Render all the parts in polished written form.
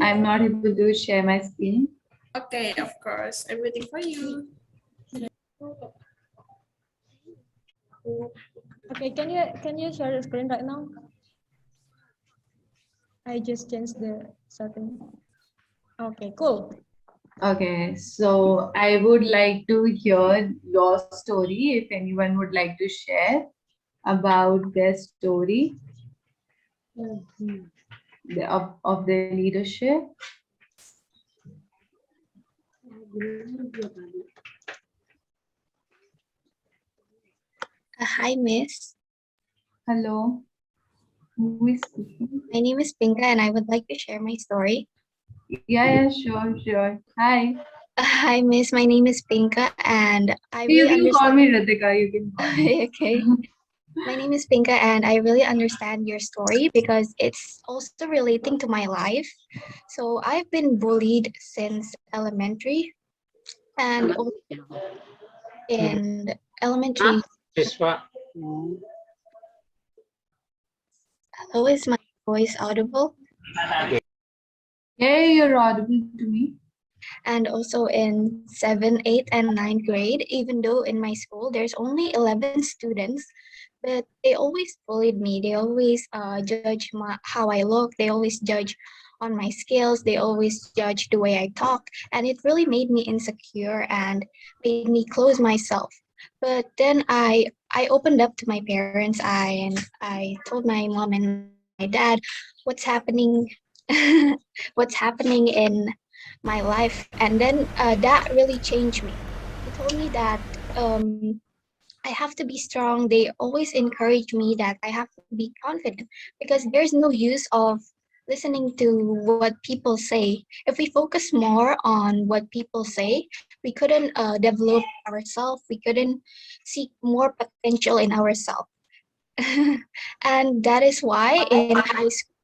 I'm not able to share my screen. Okay, of course. I'm waiting for you. Okay, can you share the screen right now? I just changed the setting. Okay, cool. Okay, so I would like to hear your story if anyone would like to share about their story of their leadership. Hi, Miss. Hello, who is speaking? My name is Pinka, and I would like to share my story. Yeah, sure, sure. Hi. Hi, Miss. My name is Pinka, and I You really can call me understand. Ritika, you can call me. Okay. My name is Pinka, and I really understand your story because it's also relating to my life. So I've been bullied since elementary, and in elementary. Hello, is my voice audible? Hey, you're audible to me. And also in 7th, 8th, and 9th grade, even though in my school there's only 11 students, but they always bullied me. They always judge how I look. They always judge on my skills. They always judge the way I talk. And it really made me insecure and made me close myself. But then I opened up to my parents. I told my mom and my dad what's happening what's happening in my life. And then that really changed me. They told me that um, I have to be strong. They always encourage me that I have to be confident because there's no use of listening to what people say. If we focus more on what people say, we couldn't develop ourselves. We couldn't see more potential in ourselves. And that is why in high school,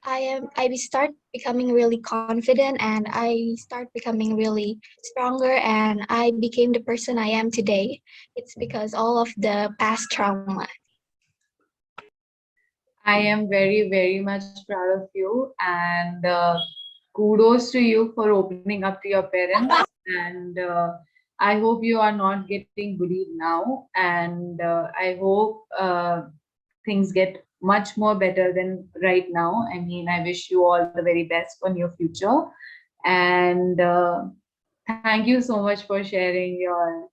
I start becoming really confident and I start becoming really stronger and I became the person I am today. It's because all of the past trauma. I am very, very much proud of you, and kudos to you for opening up to your parents. And I hope you are not getting bullied now, and I hope things get much more better than right now. I mean, I wish you all the very best for your future, and thank you so much for sharing your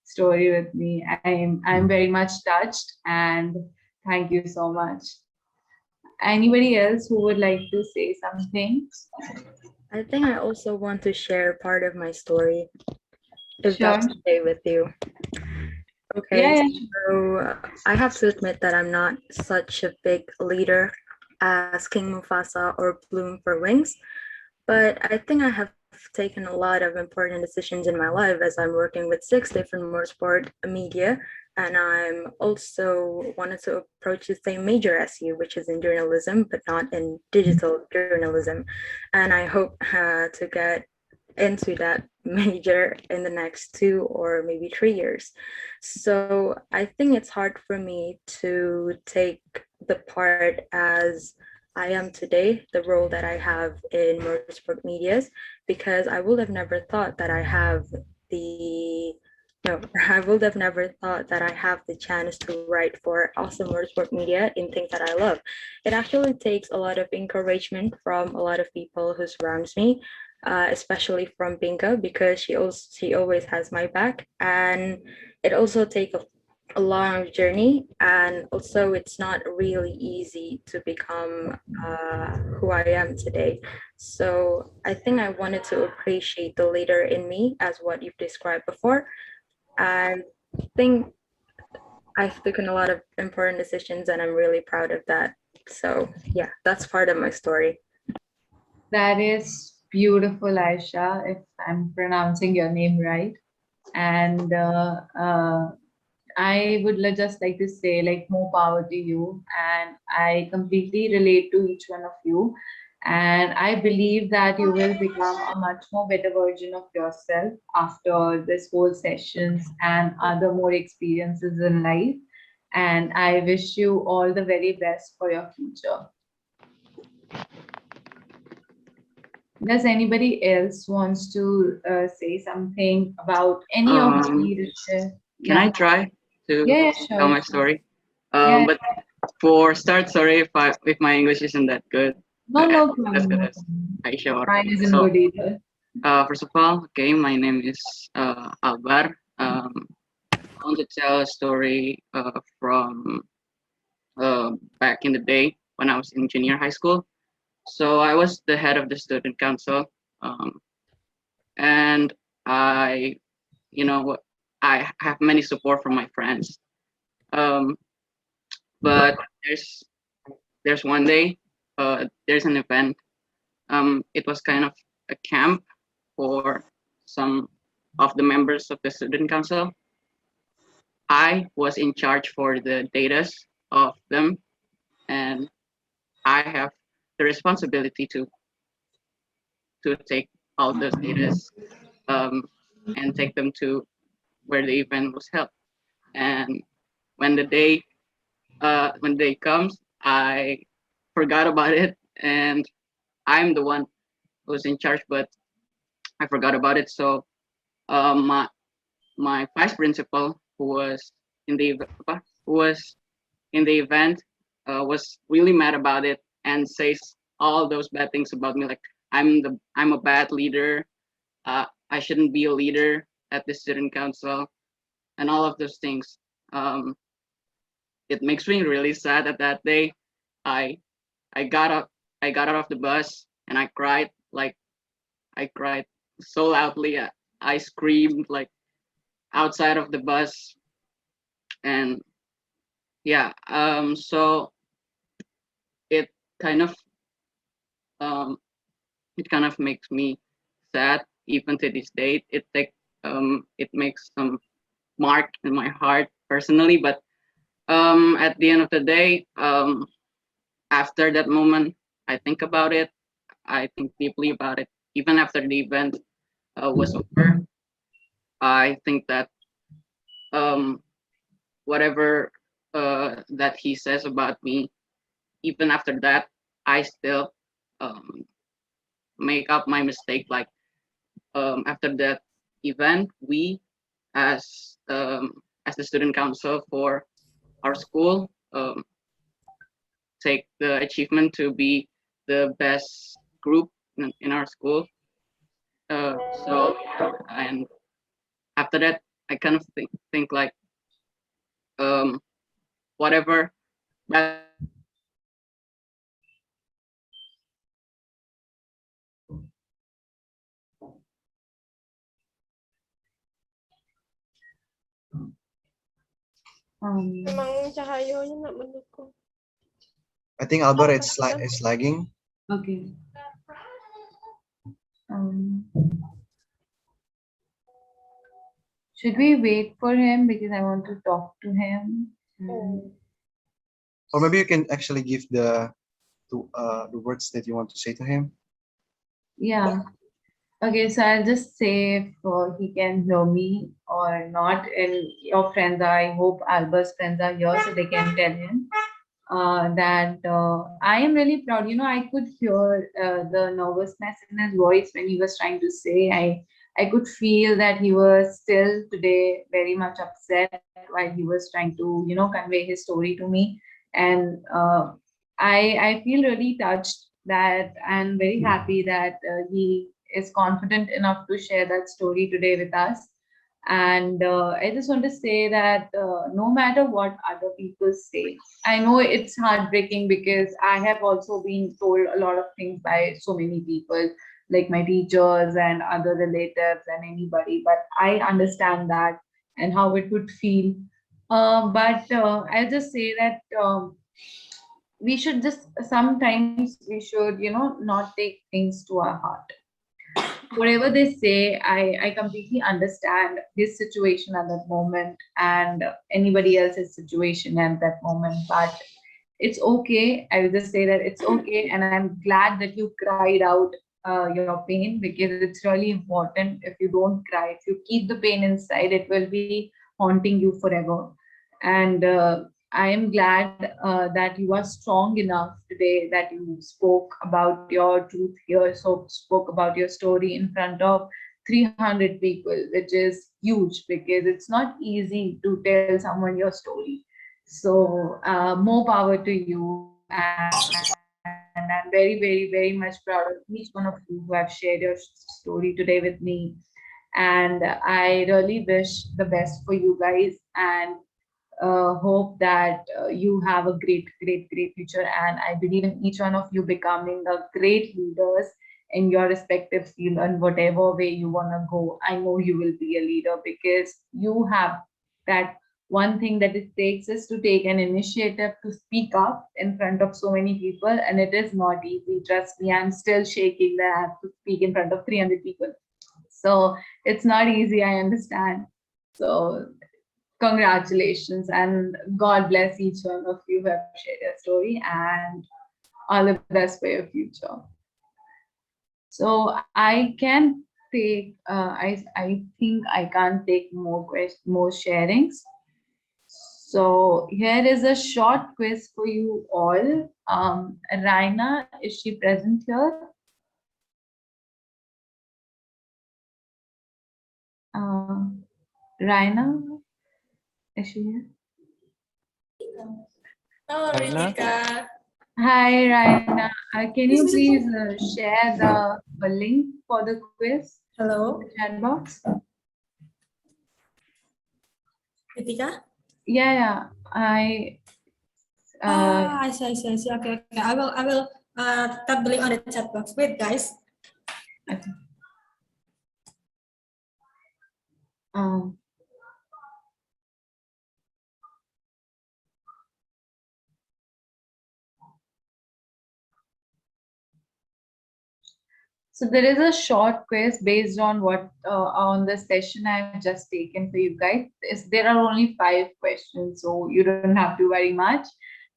story with me. I'm very much touched, and thank you so much. Anybody else who would like to say something? I think I also want to share part of my story, if Sure. that's okay with you. Yeah, Okay, yeah. so I have to admit that I'm not such a big leader as King Mufasa or Bloom for Wings, but I think I have taken a lot of important decisions in my life as I'm working with 6 different motorsport media, and I'm also wanted to approach the same major as you, which is in journalism, but not in digital journalism. And I hope to get into that major in the next 2 or maybe 3 years. So I think it's hard for me to take the part as I am today, the role that I have in motorsport medias, because I would have never thought that I have the no, I would have never thought that I have the chance to write for awesome motorsport media in things that I love. It actually takes a lot of encouragement from a lot of people who surrounds me, especially from Bingo because she always has my back, and it also takes a long journey, and also it's not really easy to become who I am today. So I think I wanted to appreciate the leader in me as what you've described before. I think I've taken a lot of important decisions and I'm really proud of that. So yeah, that's part of my story. That is beautiful, Aisha, if I'm pronouncing your name right. And I would just like to say, like, more power to you. And I completely relate to each one of you. And I believe that you will become a much more better version of yourself after this whole sessions and other more experiences in life. And I wish you all the very best for your future. Does anybody else wants to say something about any of the Um, leadership? can I Yeah. try to Yeah, tell sure. my story? Yeah. But for start, sorry if my English isn't that good. No, no As problem. good No as problem. Aisha or Mine isn't so. good either. First of all, okay, my name is Alvar. I want to tell a story from back in the day when I was in junior high school. So I was the head of the student council, um, and I, you know, I have many support from my friends. Um, but there's one day, there's an event. It was kind of a camp for some of the members of the student council. I was in charge for the data of them, and I have the responsibility to take all those data um, and take them to where the event was held. And when the day comes, I forgot about it, and I'm the one who's in charge, but I forgot about it. So my vice principal, who was in the who was in the event, was really mad about it and says all those bad things about me, like I'm a bad leader. I shouldn't be a leader at the student council, and all of those things. Um, it makes me really sad that that day, I I got up I got out of the bus and I cried, like I cried so loudly. I screamed like outside of the bus, and yeah. So it kind of um it kind of makes me sad even to this date. It makes some mark in my heart personally, but at the end of the day, after that moment, I think about it. I think deeply about it. Even after the event was over, I think that um, whatever that he says about me, even after that, I still um, make up my mistake. Like after that event, we as the student council for our school take the achievement to be the best group in our school. So and after that, I kind of think like um, whatever bad things that he says about me, Um, Memang cahayanya nak mendukung. I think Albert it's lagging. okay. Um, should we wait for him because I want to talk to him? Or maybe you can actually give the words that you want to say to him. Yeah. Okay, so I'll just say if he can hear me or not. And your friends are, I hope Albert's friends are here so they can tell him that I am really proud. I could hear the nervousness in his voice when he was trying to say. I could feel that he was still today very much upset while he was trying to, convey his story to me. And I feel really touched that and very happy that he is confident enough to share that story today with us. And I just want to say that no matter what other people say, I know it's heartbreaking because I have also been told a lot of things by so many people, like my teachers and other relatives and anybody. But I understand that and how it would feel. But I'll just say that we should just sometimes we should, not take things to our heart. Whatever they say, I completely understand his situation at that moment and anybody else's situation at that moment. But it's okay. I will just say that it's okay. And I'm glad that you cried out your pain because it's really important. If you don't cry, if you keep the pain inside, it will be haunting you forever. And I am glad that you are strong enough today that you spoke about your truth here, so spoke about your story in front of 300 people, which is huge because it's not easy to tell someone your story. So more power to you, and I'm very, very, very much proud of each one of you who have shared your story today with me. And I really wish the best for you guys, and hope that you have a great, great, great future. And I believe in each one of you becoming a great leaders in your respective field and whatever way you want to go. I know you will be a leader because you have that one thing that it takes is to take an initiative to speak up in front of so many people. And it is not easy. Trust me, I'm still shaking that I have to speak in front of 300 people. So it's not easy, I understand. So congratulations and God bless each one of you who have shared your story, and all the best for your future. So I can take, I think I can't take more questions, more sharings. So here is a short quiz for you all. Raina, is she present here? Raina, is she here? Halo Raina? Ritika. Hi, Raina. Can you please share the link for the quiz in Halo the chat box? Ritika. Yeah, yeah. I see. Okay. I will tap the link on the chat box. Wait, guys. Okay. Um, so there is a short quiz based on what on the session I've just taken for you guys. There are only 5 questions, so you don't have to worry much.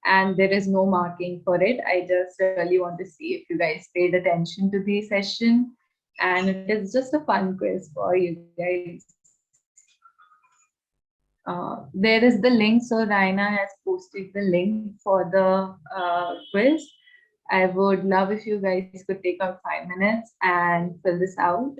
And there is no marking for it. I just really want to see if you guys paid attention to the session. And it is just a fun quiz for you guys. There is the link. So Raina has posted the link for the quiz. I would love if you guys could take out 5 minutes and fill this out.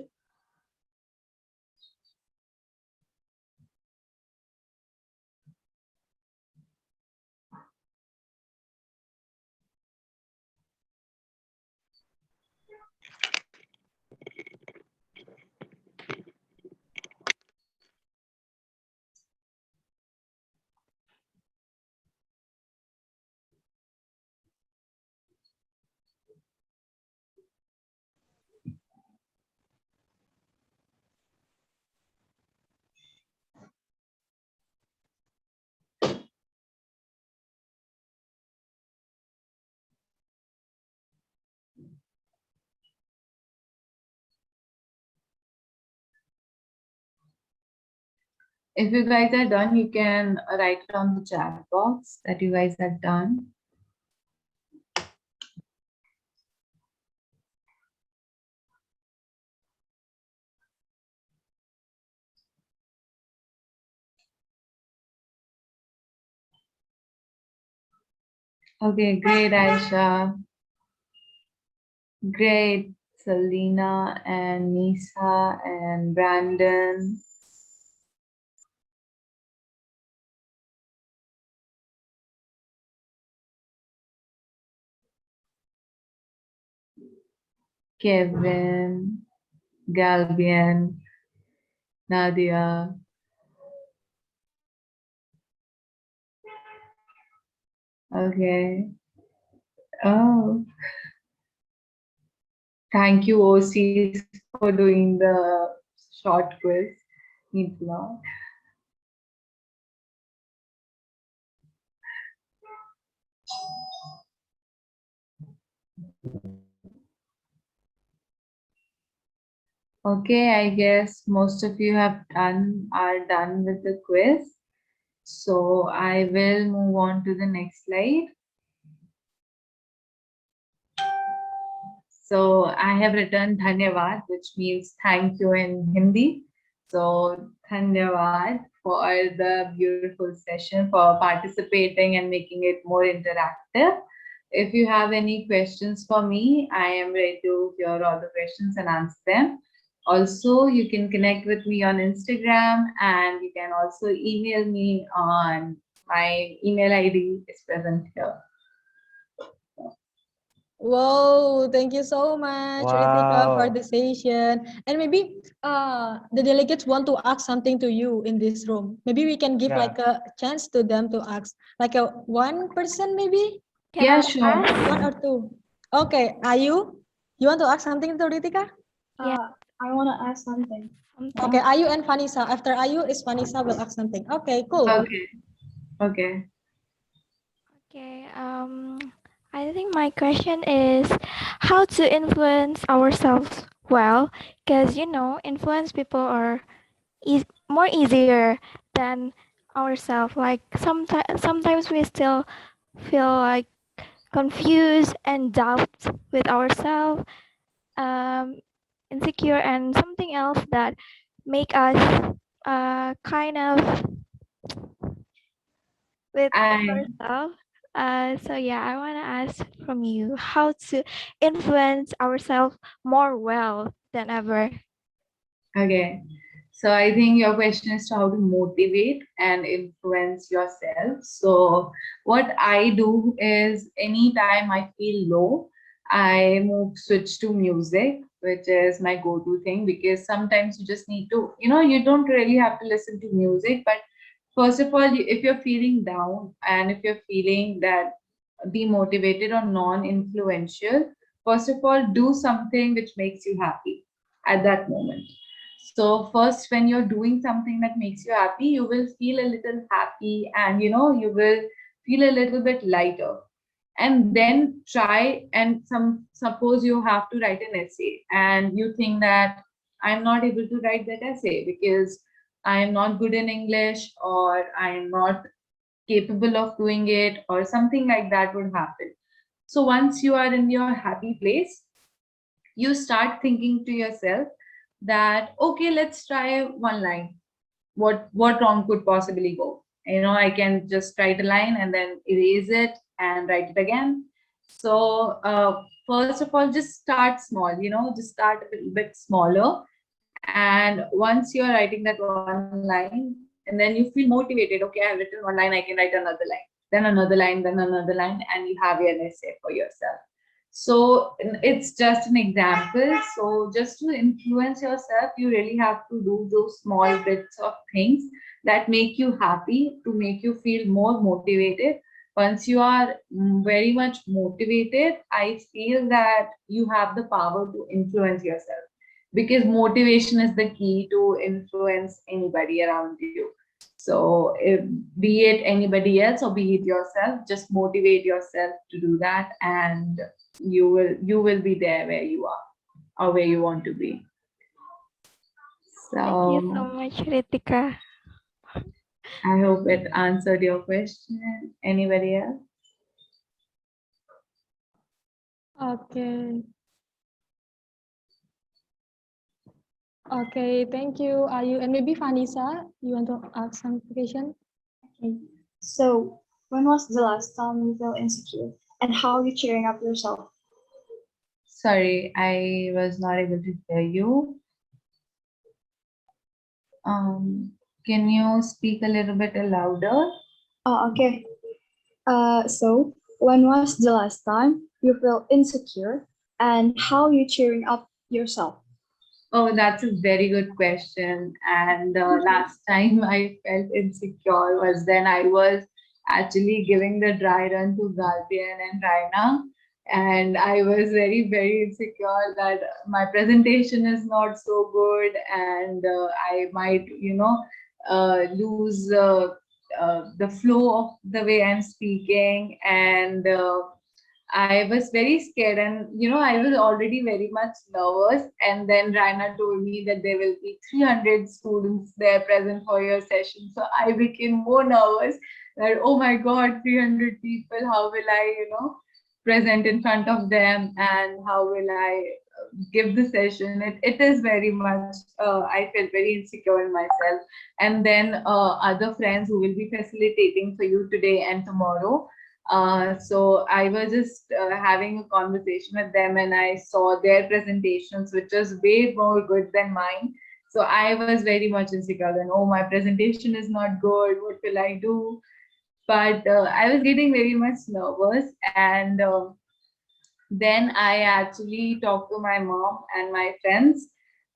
If you guys are done, you can write it on the chat box that you guys are done. Okay, great, Aisha. Great, Selena and Nisa and Brandon. Kevin, Galbian, Nadia. Okay. Oh, thank you, OCs, for doing the short quiz. Means a lot. Okay, I guess most of you are done with the quiz. So I will move on to the next slide. So I have written Dhanyavad, which means thank you in Hindi. So Dhanyavad. for the beautiful session, for participating and making it more interactive. If you have any questions for me, I am ready to hear all the questions and answer them. Also, you can connect with me on Instagram, and you can also email me on my email ID is present here. Whoa, thank you so much, Ritika, for Wow. the session. And maybe the delegates want to ask something to you in this room. Maybe we can give Yeah. like a chance to them to ask, like a one person maybe, Can Yeah, I sure. one or ask? two. Okay, Ayu, you want to ask something to Ritika? Yeah, I want to ask something. Okay, something. Ayu and Vanessa. After Ayu is Vanessa will ask something. Okay, cool. Okay. Okay. Okay. I think my question is how to influence ourselves well, because influence people are more easier than ourselves. Like sometimes we still feel like confused and doubt with ourselves, um, insecure, and something else that make us kind of with I ourselves. So yeah, I want to ask from you how to influence ourselves more well than ever. Okay. So I think your question is to how to motivate and influence yourself. So what I do is anytime I feel low, I switch to music, which is my go-to thing because sometimes you just need to, you don't really have to listen to music, but first of all, if you're feeling down and if you're feeling that demotivated or non-influential, first of all, do something which makes you happy at that moment. So first, when you're doing something that makes you happy, you will feel a little happy and you will feel a little bit lighter. And then try and suppose you have to write an essay and you think that I'm not able to write that essay because I am not good in English or I am not capable of doing it or something like that would happen. So once you are in your happy place, you start thinking to yourself that okay, let's try one line. What wrong could possibly go? I can just write a line and then erase it and write it again. So first of all, just start small, just start a little bit smaller. And once you're writing that one line, and then you feel motivated, okay, I've written one line, I can write another line, then another line, then another line, and you have your essay for yourself. So it's just an example. So just to influence yourself, you really have to do those small bits of things that make you happy, to make you feel more motivated. Once you are very much motivated, I feel that you have the power to influence yourself because motivation is the key to influence anybody around you. So be it anybody else or be it yourself, just motivate yourself to do that, and you will be there where you are or where you want to be. Thank you so So much, Ritika. I hope it answered your question. Anybody else? Okay. Okay, thank you, Ayu. And maybe Vanessa, you want to ask some question? Okay. So, when was the last time you felt insecure, and how are you cheering up yourself? Sorry, I was not able to hear you. Can you speak a little bit louder? Oh, okay. So, when was the last time you felt insecure, and how are you cheering up yourself? Oh, that's a very good question. And last time I felt insecure was when I was actually giving the dry run to Guardian and Raina. And I was very, very insecure that my presentation is not so good and I might, lose the flow of the way I'm speaking. And I was very scared, and I was already very much nervous. And then Raina told me that there will be 300 students there present for your session. So I became more nervous that, oh my God, 300 people, how will I, present in front of them, and how will I give the session. It is very much, I felt very insecure in myself. And then other friends who will be facilitating for you today and tomorrow. So I was just having a conversation with them, and I saw their presentations, which was way more good than mine. So I was very much insecure. Then, oh, my presentation is not good. What will I do? But I was getting very much nervous, and then I actually talked to my mom and my friends,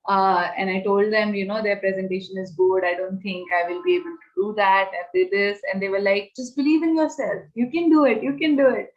and I told them, their presentation is good. I don't think I will be able to do that after this. And they were like, just believe in yourself. You can do it. You can do it.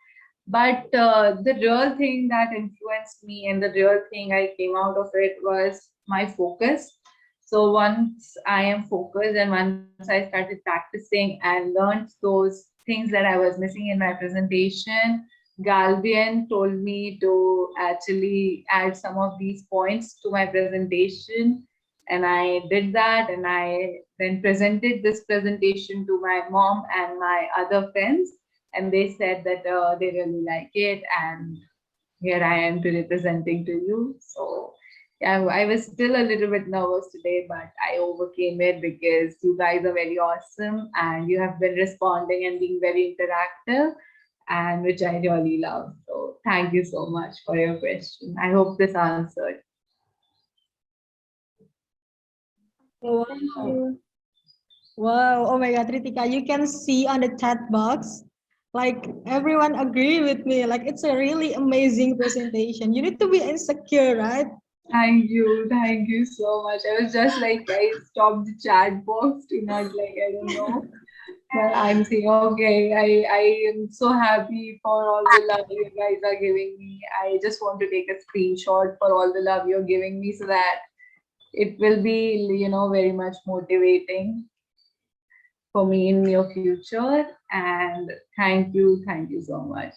But the real thing that influenced me and the real thing I came out of it was my focus. So once I am focused and once I started practicing and learned those things that I was missing in my presentation, Galbian told me to actually add some of these points to my presentation. And I did that, and I then presented this presentation to my mom and my other friends, and they said that they really like it, and here I am today presenting to you. So yeah, I was still a little bit nervous today, but I overcame it because you guys are very awesome and you have been responding and being very interactive, and which I really love. So thank you so much for your question. I hope this answered. Wow. Thank you. Wow. Oh my God, Ritika, you can see on the chat box, like everyone agree with me. Like it's a really amazing presentation. You need to be insecure, right? Thank you so much. I was just like, I stopped the chat box to not like, I don't know. But I'm saying, okay, I am so happy for all the love you guys are giving me. I just want to take a screenshot for all the love you're giving me so that it will be, very much motivating for me in your future. And thank you so much.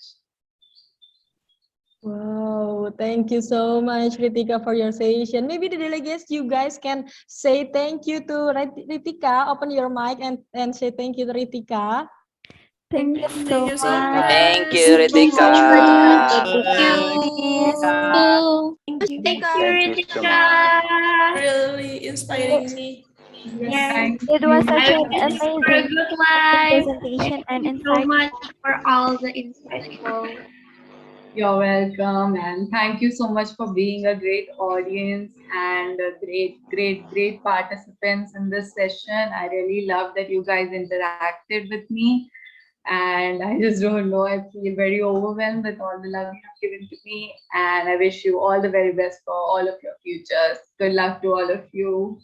Wow, thank you so much, Ritika, for your session. Maybe the delegates, you guys can say thank you to Ritika. Open your mic and say thank you to Ritika. Thank you Thank so you so much. Thank much. you, Ritika. Thank you. Thank you. Thank Thank you, you so Ritika. much. Really inspiring me. Thank It was you. such an Thank you. For a amazing good life. presentation and Thank you so insight. much for all the insightful. You're welcome, and thank you so much for being a great audience and a great participants in this session. I really love that you guys interacted with me, and I just don't know, I feel very overwhelmed with all the love you have given to me, and I wish you all the very best for all of your futures. Good luck to all of you.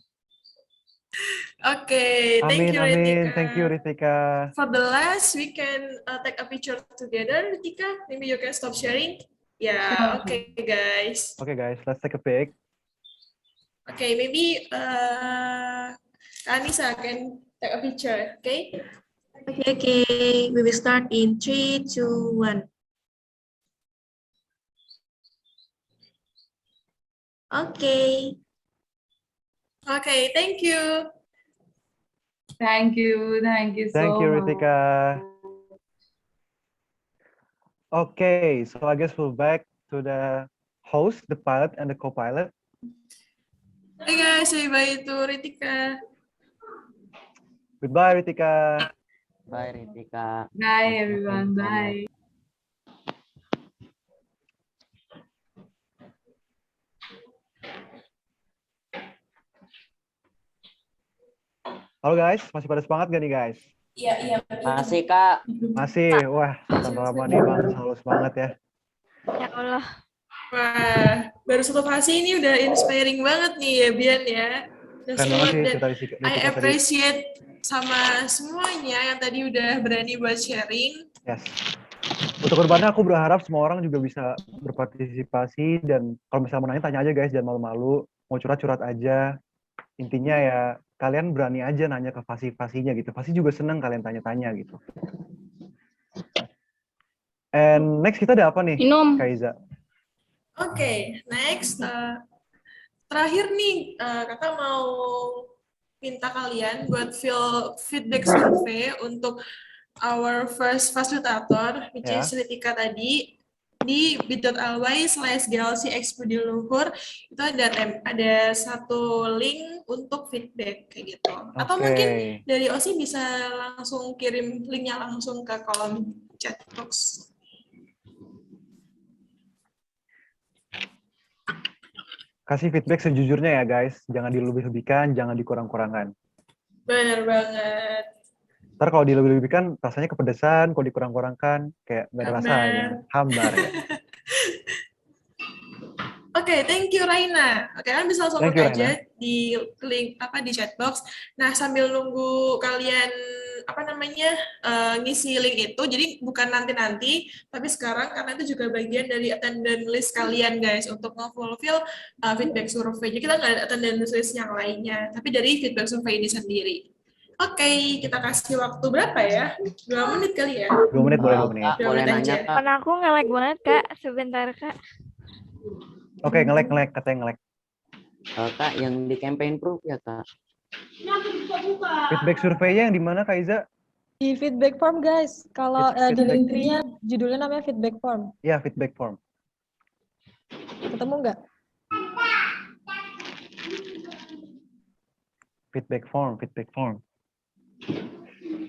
Okay, thank Amin, you, amin. Ritika. Thank you, Ritika. For the last, we can take a picture together, Ritika. Maybe you can stop sharing. Yeah, Sure. okay, guys. Okay, guys, let's take a pic. Okay, maybe Anissa can take a picture, okay? Okay. We will start in 3, 2, 1. Okay. Okay, thank you. Thank you. Thank you so Thank you, much. Ritika. Okay, so I guess we're back to the host, the pilot, and the co-pilot. Hey guys, say bye to Ritika. Goodbye, Ritika. Bye, Ritika. Bye, Thank you everyone. so much. Bye. Halo guys, masih pada semangat gak nih guys? Iya. Masih, Kak. Masih, wah, Tante Ramani emang selalu semangat ya. Ya Allah. Wah, baru satu fase ini udah inspiring banget nih ya, Bian ya. Udah Keren banget smooth sih dan cerita I Ritika tadi. appreciate sama semuanya yang tadi udah berani buat sharing. Yes. Untuk kedepannya aku berharap semua orang juga bisa berpartisipasi, dan kalau misalnya mau nanya, tanya aja guys, jangan malu-malu. Mau curhat-curhat aja. Intinya ya kalian berani aja nanya ke Fasi-Fasinya gitu. Fasi juga seneng kalian tanya-tanya gitu. And next kita ada apa nih, Kaiza? Oke, next. Terakhir nih, kakak mau minta kalian buat fill feedback survey untuk our first facilitator, which is Ritika tadi. di bit.ly/GLC Budi Luhur itu ada satu link untuk feedback kayak gitu. Atau mungkin dari Osi bisa langsung kirim linknya langsung ke kolom chat box. Kasih feedback sejujurnya ya guys, jangan dilebih-lebihkan, jangan dikurang-kurangkan. Bener banget. Ntar kalau dilebih-lebihkan rasanya kepedesan, kalau dikurang-kurangkan kayak nggak ada rasanya, hambar ya. Oke, thank you Raina. Oke, kalian bisa langsung Thank you, klik aja Raina. di link di chat box. Nah, sambil nunggu kalian ngisi link itu, jadi bukan nanti-nanti, tapi sekarang karena itu juga bagian dari attendance list kalian guys untuk nge-fulfill feedback survei. Jadi kita nggak ada attendance list yang lainnya, tapi dari feedback survei ini sendiri. Oke, kita kasih waktu berapa ya? 2 menit kali ya? 2 menit boleh 2 menit. Kak, boleh nanya Kak? Telepon aku nge-lag banget Kak, sebentar Kak. Oke, nge-lag, katanya nge-lag. Kak, yang di campaign proof ya Kak? Feedback surveinya yang di mana Kak Iza? Di feedback form guys. Kalau di linknya judulnya namanya feedback form. Iya, feedback form. Ketemu nggak? Feedback form.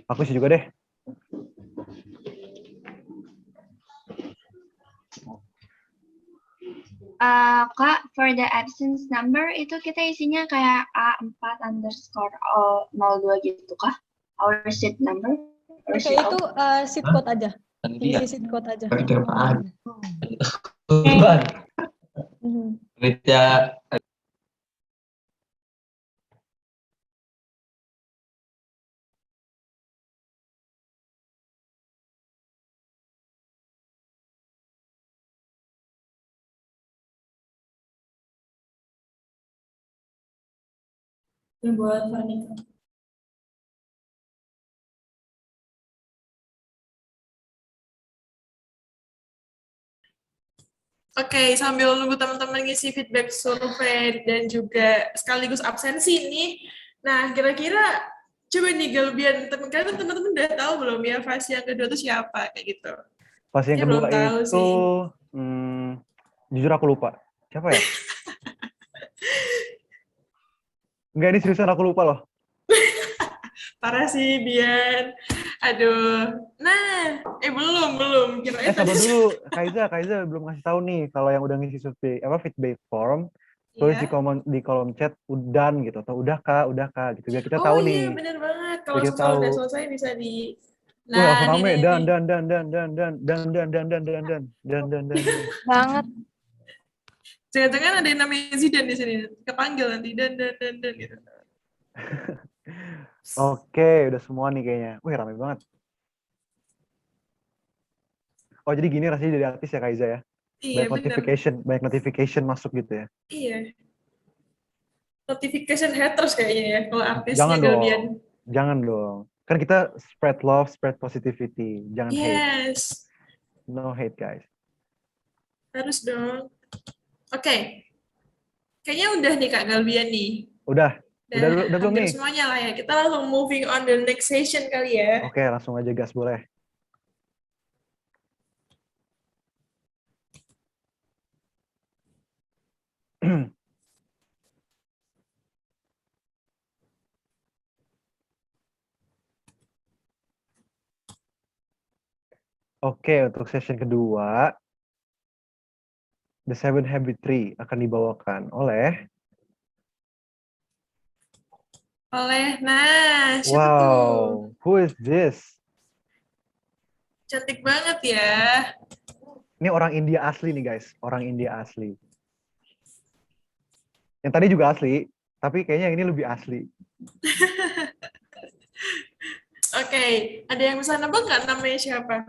Aku sih juga deh. Kak, for the absence number itu kita isinya kayak A4_02 gitu kah? Our seat number? Oke, itu seat code aja. Isi seat code aja. Buat Vanika. Oke, sambil nunggu teman-teman ngisi feedback survei dan juga sekaligus absensi nih. Nah, kira-kira coba nih Galbian, teman-teman udah tahu belum ya fase yang kedua itu siapa kayak gitu? Fase yang kedua itu, jujur aku lupa. Siapa ya? Enggak, ini seriusan aku lupa loh. Parah sih, Bian. Aduh. Nah, belum. Kirain sabar dulu. Kaiza belum ngasih tahu nih kalau yang udah ngisi survei feedback form, tulis di kolom chat udah gitu atau udah kak gitu biar kita tahu nih. Oh iya, bener banget. Kalau misalnya udah selesai bisa di langsung rame dan banget. Jangan-jangan ada yang namanya Zidan di sini, kepanggil nanti dan gitu. Oke, udah semua nih kayaknya. Wih, rame banget. Oh, jadi gini rasanya jadi artis ya, Kaiza ya? Iya, banyak notification masuk gitu ya? Iya. Notification haters kayaknya ya, kalau artisnya Jangan dong. Kan kita spread love, spread positivity. Jangan hate. No hate, guys. Harus dong. Oke. Kayaknya udah nih Kak Galbian nih. Udah belum nih? Semuanya lah ya. Kita langsung moving on the next session kali ya. Oke, langsung aja gas boleh. Oke, untuk session kedua, The 7 Habit Tree akan dibawakan oleh siapa tuh? Who is this? Cantik banget ya. Ini orang India asli nih guys, orang India asli. Yang tadi juga asli, tapi kayaknya yang ini lebih asli. Oke, ada yang bisa nebak nggak namanya siapa?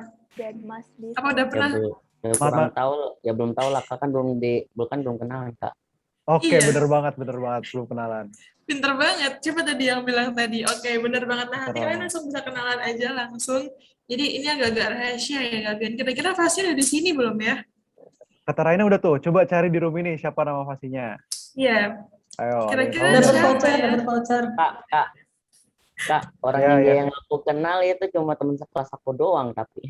Apa udah pernah? Belum tahu lah, kan belum kenalan Kak. Oke, bener banget belum kenalan. Pinter banget, coba tadi yang bilang tadi. Oke, bener banget. Nah, nanti kalian langsung bisa kenalan aja langsung. Jadi ini agak-agak rahasia ya, Gabian. Kira-kira Fasnya udah di sini belum ya? Kata Raina udah tuh, coba cari di room ini siapa nama Fasinya. Iya. Ayo. Kira-kira siapa ya? Kak, orang India yang aku kenal itu cuma teman sekelas aku doang tapi.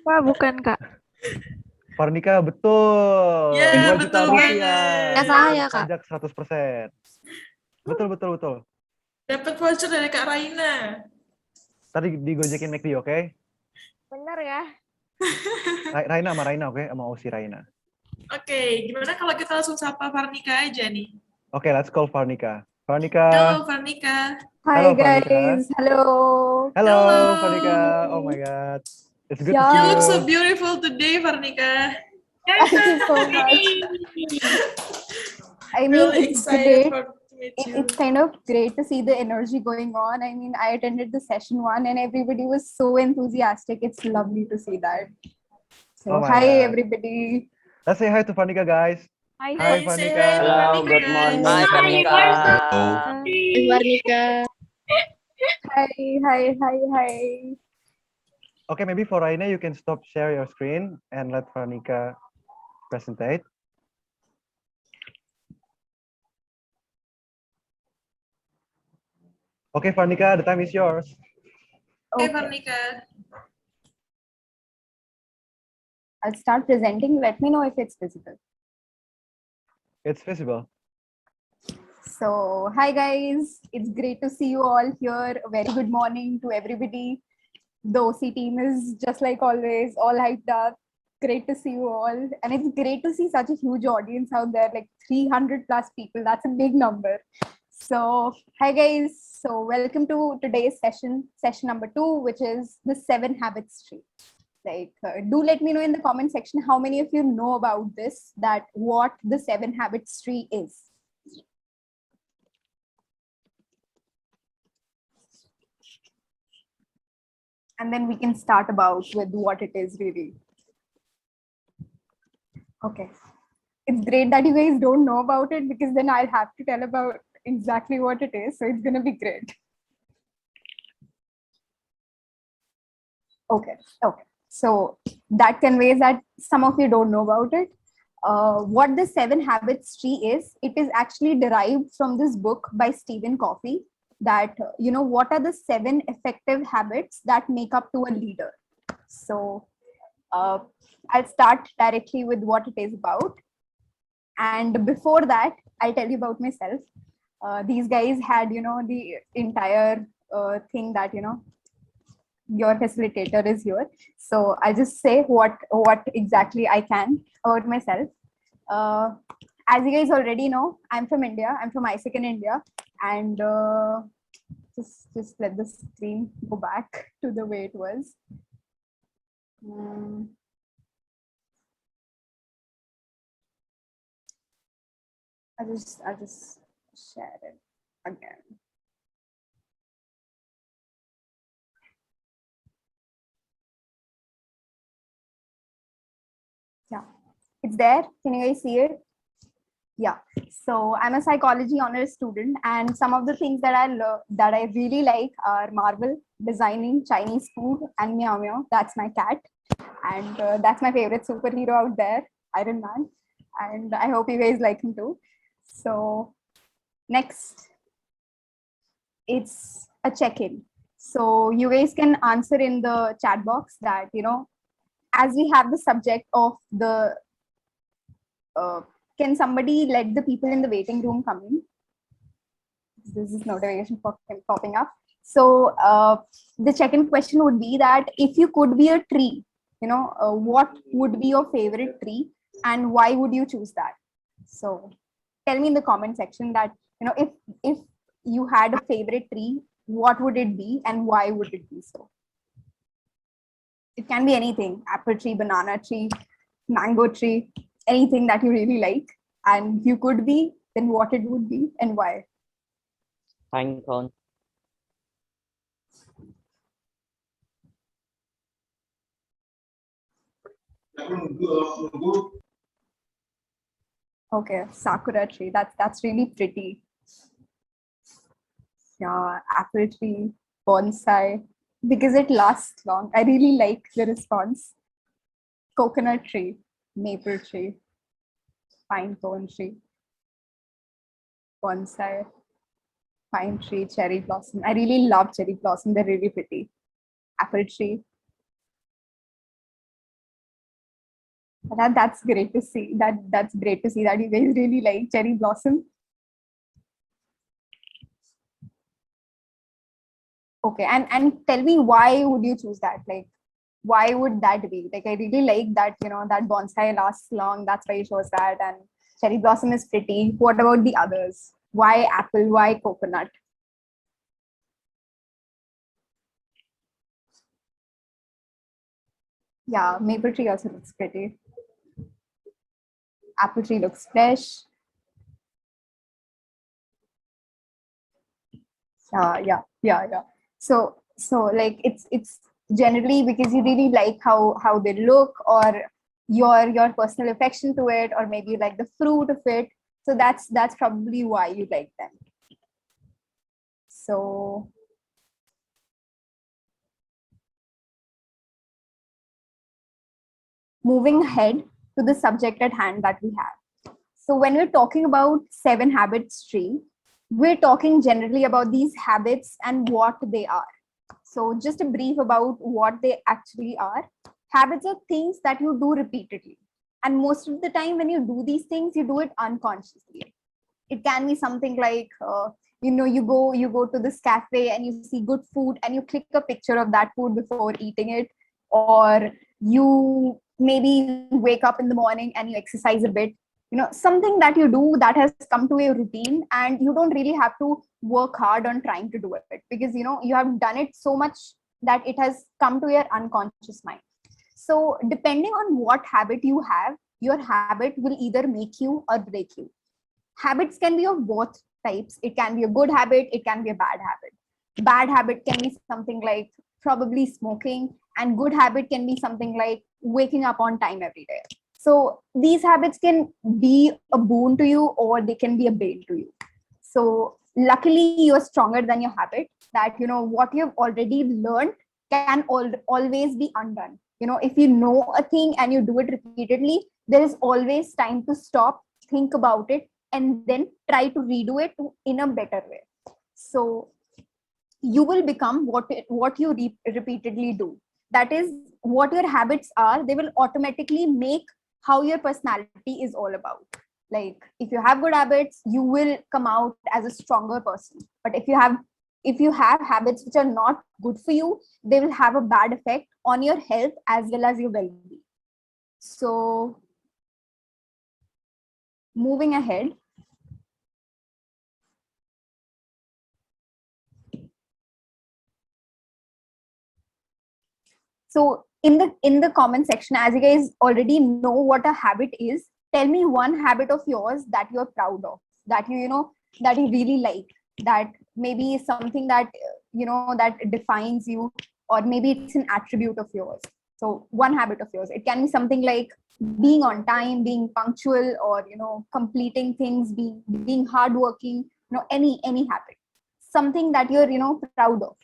Wah, bukan Kak. Farnika, betul. Ya, 2 juta betul rupiah. Ya banget. saya, Kak. Pajak 100%. Betul, betul, betul. Dapat voucher dari Kak Raina. Tadi digojekin McD, oke? Bener ya? Raina sama Raina, oke? Sama Osi Raina. Oke, gimana kalau kita langsung sapa Farnika aja nih? Oke, let's call Farnika. Farnika. Halo Farnika. Hi Hello, Farnika. guys, hello. Hello, Hello. Farnika. Oh my God. It's good to Yeah. see You you. look so beautiful today, Farnika. Thank you so much. I mean, Really it's excited great. to meet you. It's kind of great to see the energy going on. I mean, I attended the session 1 and everybody was so enthusiastic. It's lovely to see that. So, Oh my hi God. everybody. Let's say hi to Farnika, guys. Hi, Hi, Say Farnika. hi to Hello, Farnika, good guys. morning, Hi, Farnika. Hai, Warnika. Hi, hi, hi, hi. Okay, maybe for Raina, you can stop share your screen and let Farnika presentate. Okay, Farnika, the time is yours. Hey, Okay, Farnika. I'll start presenting. Let me know if it's visible. It's visible. So, hi guys. It's great to see you all here. A very good morning to everybody. The OC team is just like always, all hyped up. Great to see you all. And it's great to see such a huge audience out there, like 300 plus people. That's a big number. So, hi guys. So, welcome to today's session number 2, which is the 7 habits tree. Like, do let me know in the comment section how many of you know about this, that what the 7 habits tree is. And then we can start about with what it is really. Okay. It's great that you guys don't know about it, because then I'll have to tell about exactly what it is. So it's going to be great. Okay. Okay. So that conveys that some of you don't know about it. What the 7 habits tree is, it is actually derived from this book by Stephen Covey, that, what are the 7 effective habits that make up to a leader. So I'll start directly with what it is about. And before that, I'll tell you about myself. These guys had, the entire thing that, your facilitator is here. So I'll just say what exactly I can about myself. As you guys already know, I'm from India. I'm from ISEC in India. And just let the screen go back to the way it was. I'll just share it again. Yeah, it's there. Can you guys see it? Yeah. So I'm a psychology honors student, and some of the things that I really like are Marvel, designing, Chinese food, and meow meow. That's my cat, and that's my favorite superhero out there, Iron Man. And I hope you guys like him too. So next, it's a check-in. So you guys can answer in the chat box that, as we have the subject of the can somebody let the people in the waiting room come in? This is notification popping up. So the check-in question would be that if you could be a tree, what would be your favorite tree and why would you choose that? So tell me in the comment section that, if you had a favorite tree, what would it be and why would it be so? It can be anything: apple tree, banana tree, mango tree, anything that you really like, and you could be, then what it would be and why. Pine cone. Okay, sakura tree. That's really pretty. Yeah, apple tree, bonsai, because it lasts long. I really like the response. Coconut tree, maple tree, pine cone tree, bonsai, pine tree, cherry blossom. I really love cherry blossom. They're really pretty. Apple tree. That's great to see. That's great to see that you guys really like cherry blossom. Okay, and tell me, why would you choose that? Like, why would that be? Like, I really like that, that bonsai lasts long. That's why you chose that. And cherry blossom is pretty. What about the others? Why apple? Why coconut? Yeah, maple tree also looks pretty. Apple tree looks fresh. Yeah. So like it's generally because you really like how they look, or your personal affection to it, or maybe you like the fruit of it. So that's probably why you like them. So moving ahead to the subject at hand that we have. So when we're talking about 7 habits tree, we're talking generally about these habits and what they are. So just a brief about what they actually are. Habits are things that you do repeatedly. And most of the time when you do these things, you do it unconsciously. It can be something like, you go to this cafe and you see good food and you click a picture of that food before eating it, or you maybe wake up in the morning and you exercise a bit. Something that you do that has come to a routine, and you don't really have to work hard on trying to do it, because you have done it so much that it has come to your unconscious mind. So depending on what habit you have, your habit will either make you or break you. Habits can be of both types. It can be a good habit, it can be a bad habit. Bad habit can be something like probably smoking, and good habit can be something like waking up on time every day. So these habits can be a boon to you, or they can be a bane to you. So luckily you're stronger than your habit, that what you've already learned can always be undone. If you know a thing and you do it repeatedly, there is always time to stop, think about it, and then try to redo it in a better way. So you will become what you repeatedly do. That is what your habits are. They will automatically make how your personality is all about. Like, if you have good habits, you will come out as a stronger person. But if you have habits which are not good for you, they will have a bad effect on your health as well as your well-being. So moving ahead, so in the comment section, as you guys already know what a habit is, tell me one habit of yours that you're proud of, that that you really like, that maybe is something that that defines you, or maybe it's an attribute of yours. So one habit of yours, it can be something like being on time, being punctual, or completing things, being hardworking, any habit, something that you're proud of.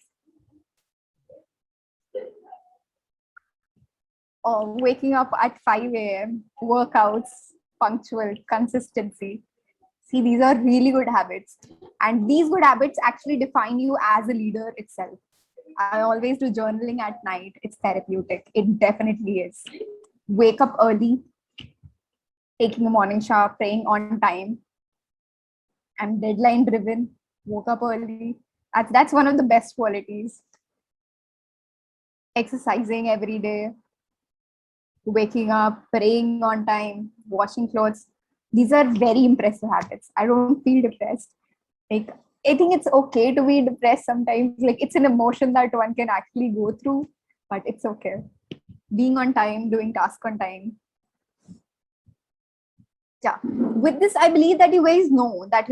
Or waking up at 5 a.m., workouts, punctual, consistency. See, these are really good habits. And these good habits actually define you as a leader itself. I always do journaling at night. It's therapeutic. It definitely is. Wake up early, taking a morning shower, praying on time. I'm deadline driven. Woke up early. That's one of the best qualities. Exercising every day, waking up, praying on time, washing clothes. These are very impressive habits. I don't feel depressed. Like, I think it's okay to be depressed sometimes. Like, it's an emotion that one can actually go through, but it's okay. Being on time, doing task on time. Yeah. With this, I believe that you guys know that,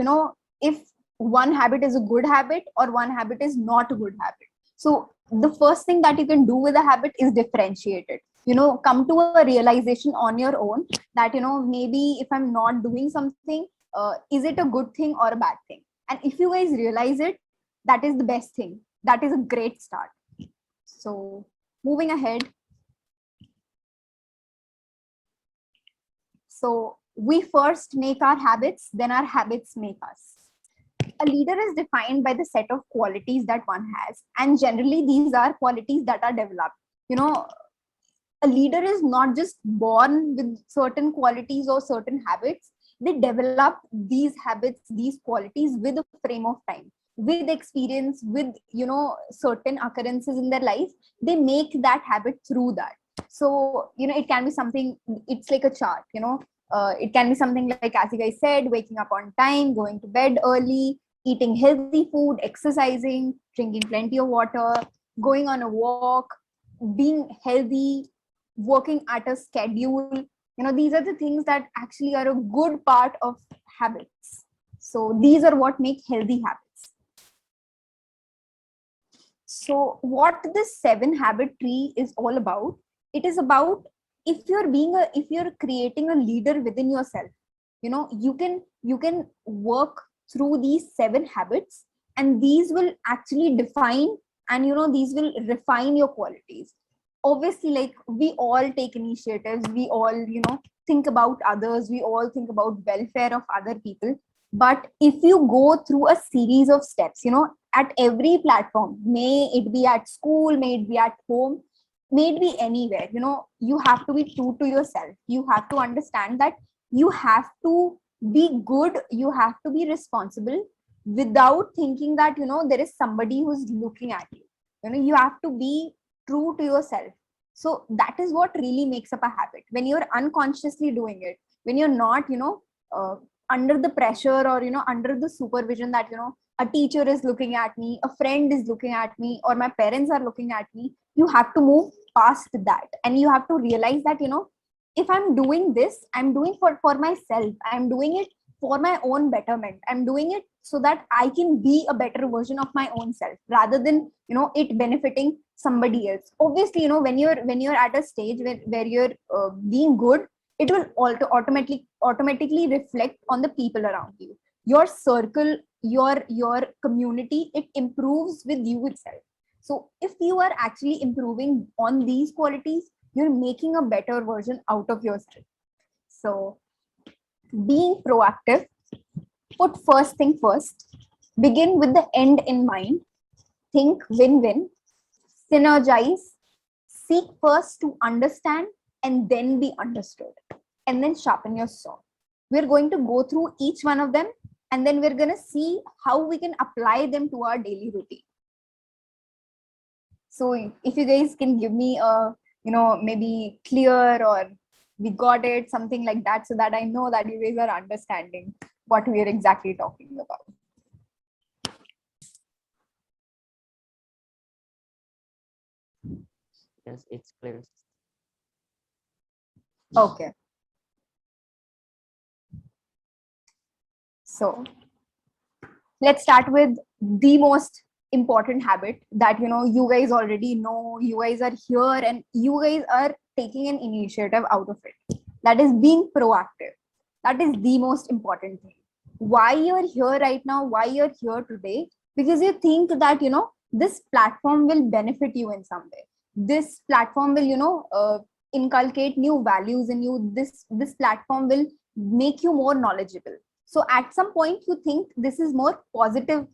if one habit is a good habit or one habit is not a good habit. So the first thing that you can do with a habit is differentiate it. Come to a realization on your own that, maybe if I'm not doing something, is it a good thing or a bad thing? And if you guys realize it, that is the best thing. That is a great start. So moving ahead. So we first make our habits, then our habits make us. A leader is defined by the set of qualities that one has, and generally these are qualities that are developed. a leader is not just born with certain qualities or certain habits. They develop these habits, these qualities with a frame of time, with experience, with certain occurrences in their life. They make that habit through that. So it can be something, it's like a chart. It can be something like, as you guys said, waking up on time, going to bed early, eating healthy food, exercising, drinking plenty of water, going on a walk, being healthy, working at a schedule. These are the things that actually are a good part of habits. So these are what make healthy habits. So what this 7 habit tree is all about, it is about, if you're creating a leader within yourself, you can work through these 7 habits, and these will actually define, and these will refine your qualities. Obviously, like, we all take initiatives, we all think about others, we all think about welfare of other people. But if you go through a series of steps, at every platform, may it be at school, may it be at home, may it be anywhere, you have to be true to yourself. You have to understand that you have to be good, you have to be responsible, without thinking that there is somebody who's looking at you. You have to be true to yourself. So that is what really makes up a habit, when you're unconsciously doing it, when you're not under the pressure, or under the supervision that a teacher is looking at me, a friend is looking at me, or my parents are looking at me. You have to move past that, and you have to realize that if I'm doing this, I'm doing for myself, I'm doing it for my own betterment, I'm doing it so that I can be a better version of my own self, rather than it benefiting somebody else. Obviously, when you're at a stage where you're being good, it will automatically reflect on the people around you, your circle, your community. It improves with you itself. So if you are actually improving on these qualities, you're making a better version out of yourself. So being proactive, put first thing first, begin with the end in mind, think win-win, synergize, seek first to understand and then be understood, and then sharpen your saw. We're going to go through each one of them, and then we're going to see how we can apply them to our daily routine. So if you guys can give me a maybe clear, or we got it, something like that, so that I know that you guys are understanding what we are exactly talking about. Yes, it's clear. Okay. So let's start with the most important habit that you guys already know. You guys are here and you guys are taking an initiative out of it. That is being proactive. That is the most important thing. Why you're here right now, why you're here today? Because you think that this platform will benefit you in some way. This platform will inculcate new values in you. This platform will make you more knowledgeable. So at some point you think this is more positive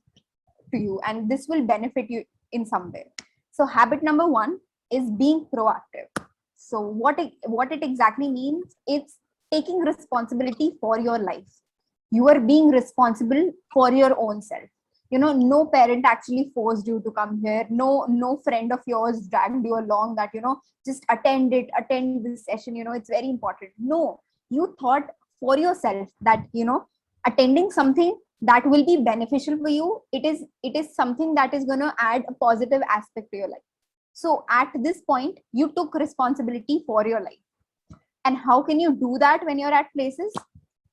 to you and this will benefit you in some way. So habit number 1 is being proactive. So what it exactly means, it's taking responsibility for your life. You are being responsible for your own self. No parent actually forced you to come here. No friend of yours dragged you along that just attend this session, it's very important. No, you thought for yourself that attending something that will be beneficial for you, it is something that is going to add a positive aspect to your life. So at this point you took responsibility for your life. And how can you do that when you're at places?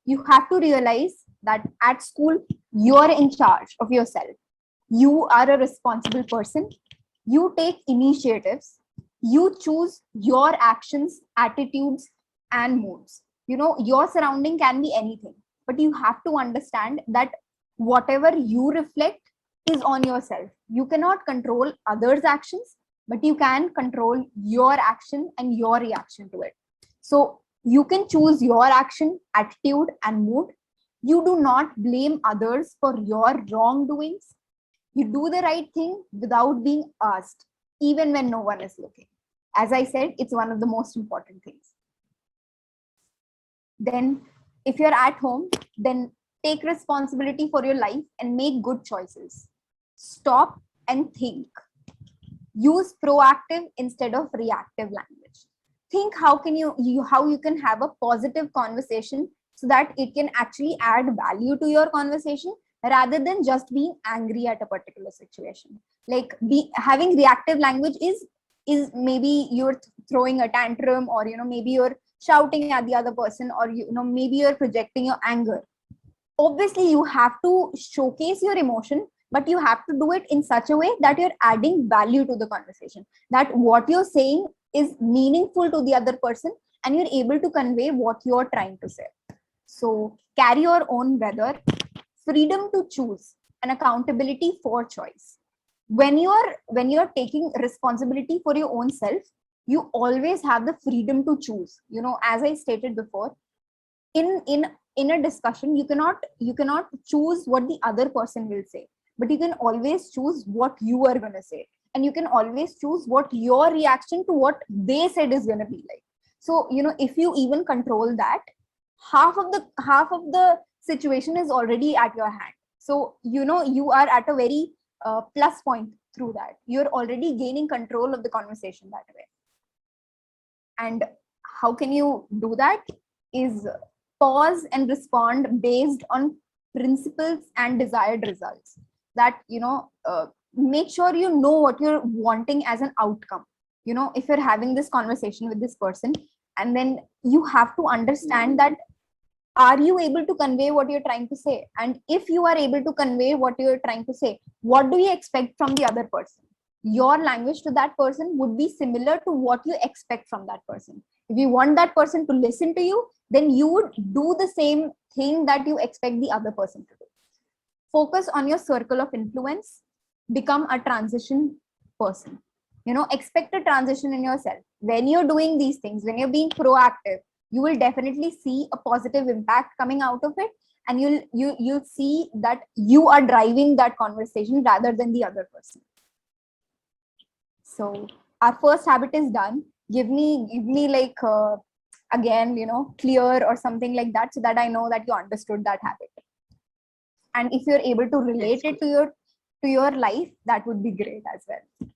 You have to realize that at school you're in charge of yourself. You are a responsible person. You take initiatives. You choose your actions, attitudes and moods. Your surrounding can be anything, but you have to understand that whatever you reflect is on yourself. You cannot control others' actions, but you can control your action and your reaction to it. So you can choose your action, attitude and mood. You do not blame others for your wrongdoings. You do the right thing without being asked, even when no one is looking. As I said, it's one of the most important things. Then if you're at home, then take responsibility for your life and make good choices. Stop and think. Use proactive instead of reactive language. Think how can how you can have a positive conversation so that it can actually add value to your conversation rather than just being angry at a particular situation. Like having reactive language is maybe you're throwing a tantrum, or maybe you're shouting at the other person, or maybe you're projecting your anger. Obviously you have to showcase your emotion, but you have to do it in such a way that you're adding value to the conversation, that what you're saying is meaningful to the other person and you're able to convey what you're trying to say. So carry your own weather, freedom to choose, and accountability for choice. When you're taking responsibility for your own self, you always have the freedom to choose. As I stated before, in a discussion, you cannot choose what the other person will say, but you can always choose what you are going to say, and you can always choose what your reaction to what they said is going to be like. So if you even control that, half of the situation is already at your hand. So you are at a very plus point through that. You're already gaining control of the conversation that way. And how can you do that is pause and respond based on principles and desired results. That make sure you know what you're wanting as an outcome. If you're having this conversation with this person, and then you have to understand that, are you able to convey what you're trying to say? And if you are able to convey what you're trying to say, what do you expect from the other person? Your language to that person would be similar to what you expect from that person. If you want that person to listen to you, then you would do the same thing that you expect the other person to do. Focus on your circle of influence. Become a transition person. Expect a transition in yourself. When you're doing these things, when you're being proactive, you will definitely see a positive impact coming out of it, and you'll see that you are driving that conversation rather than the other person. So our first habit is done. Give me like again, clear or something like that, so that I know that you understood that habit. And if you're able to relate it to your life, that would be great as well.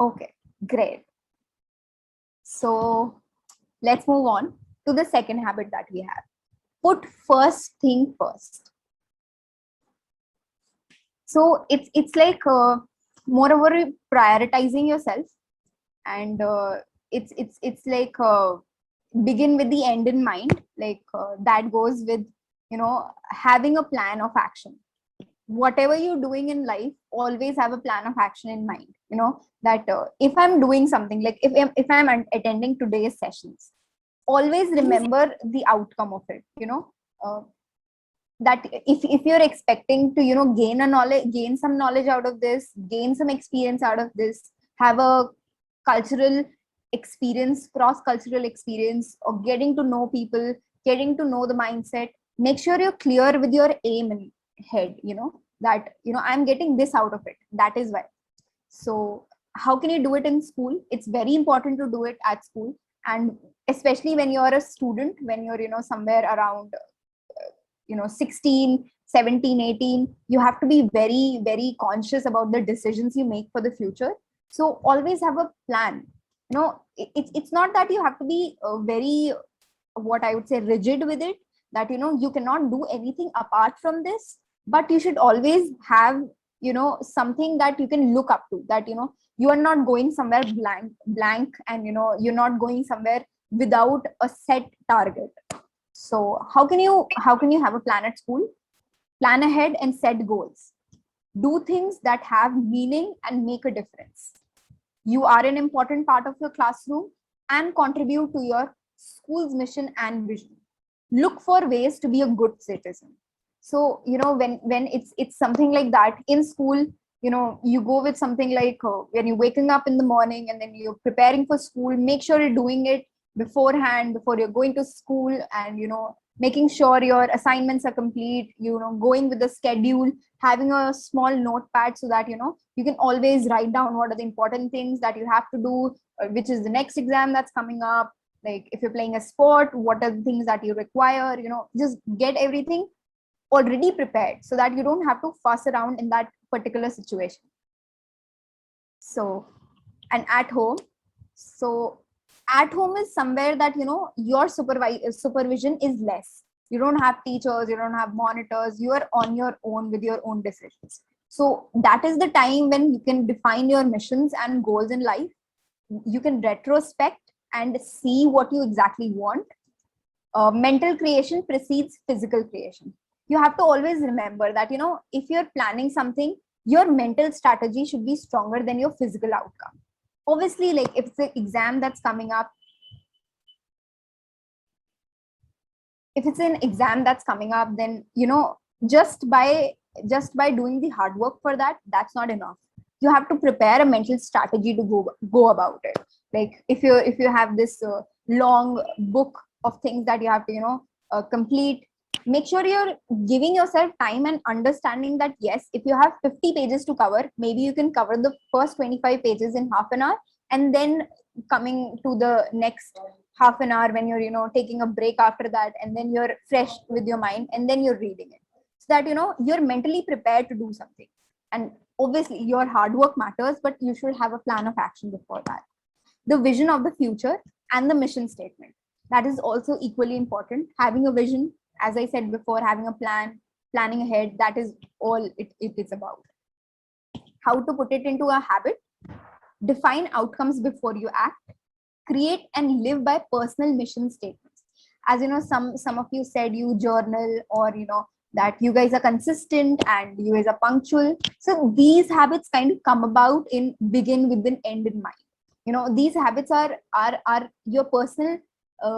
Okay, great. So let's move on to the second habit that we have. Put first thing first. So it's like moreover prioritizing yourself, and it's like begin with the end in mind. Like that goes with having a plan of action. Whatever you're doing in life, always have a plan of action in mind. That if I'm doing something, like if I'm attending today's sessions, always remember the outcome of it. That if you're expecting to gain some knowledge out of this, gain some experience out of this, have a cultural experience, cross-cultural experience, or getting to know people, getting to know the mindset, make sure you're clear with your aim in head. That I'm getting this out of it, that is why. So how can you do it in school? It's very important to do it at school, and especially when you're a student, when you're somewhere around 16, 17, 18, you have to be very, very conscious about the decisions you make for the future. So always have a plan. It's not that you have to be very, what I would say, rigid with it, that you cannot do anything apart from this, but you should always have something that you can look up to, that you are not going somewhere blank, and you're not going somewhere without a set target. So how can you have a plan at school? Plan ahead and set goals. Do things that have meaning and make a difference. You are an important part of your classroom and contribute to your school's mission and vision. Look for ways to be a good citizen. So when it's something like that in school, you go with something like when you're waking up in the morning and then you're preparing for school, make sure you're doing it beforehand, before you're going to school, and making sure your assignments are complete, going with the schedule, having a small notepad so that you can always write down what are the important things that you have to do, which is the next exam that's coming up. Like if you're playing a sport, what are the things that you require, just get everything already prepared so that you don't have to fuss around in that particular situation. So, and at home, so at home is somewhere that your supervision is less. You don't have teachers, you don't have monitors, you are on your own with your own decisions. So that is the time when you can define your missions and goals in life. You can retrospect and see what you exactly want. Mental creation precedes physical creation. You have to always remember that if you're planning something, your mental strategy should be stronger than your physical outcome. Obviously, like if it's an exam that's coming up, then just by doing the hard work for that, that's not enough. You have to prepare a mental strategy to go about it. Like if you have this long book of things that you have to complete, make sure you're giving yourself time and understanding that yes, if you have 50 pages to cover, maybe you can cover the first 25 pages in half an hour, and then coming to the next half an hour when you're taking a break after that, and then you're fresh with your mind, and then you're reading it, so that you're mentally prepared to do something. And obviously your hard work matters, but you should have a plan of action before that. The vision of the future and the mission statement, that is also equally important. Having a vision, as I said before, having a planning ahead, that is all it is about. How to put it into a habit: define outcomes before you act, create and live by personal mission statements. As some of you said you journal, or that you guys are consistent and you guys are punctual. So these habits kind of come about in begin with an end in mind. These habits are your personal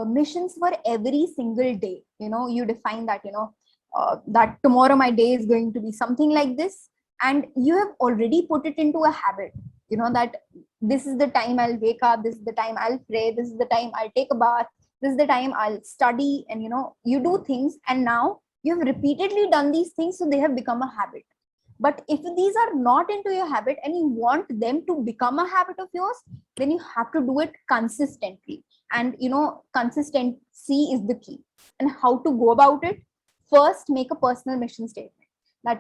missions for every single day. You define that that tomorrow my day is going to be something like this, and you have already put it into a habit. That this is the time I'll wake up, this is the time I'll pray, this is the time I'll take a bath, this is the time I'll study, and you do things, and now you've repeatedly done these things, so they have become a habit. But if these are not into your habit and you want them to become a habit of yours, then you have to do it consistently. And consistency is the key. And how to go about it: first, make a personal mission statement that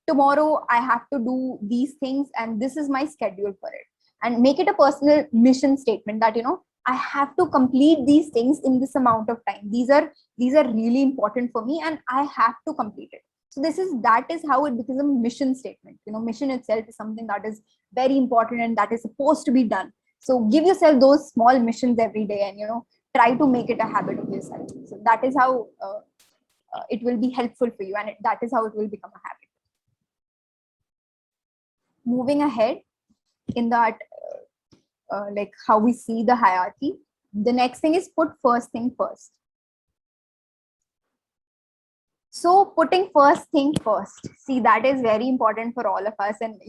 tomorrow I have to do these things, and this is my schedule for it. And make it a personal mission statement that I have to complete these things in this amount of time. These are really important for me, and I have to complete it. So that is how it becomes a mission statement. Mission itself is something that is very important and that is supposed to be done. So give yourself those small missions every day, and try to make it a habit of yourself. So that is how it will be helpful for you, and that is how it will become a habit. Moving ahead in that, like how we see the hierarchy, the next thing is put first thing first. So putting first thing first, see, that is very important for all of us. And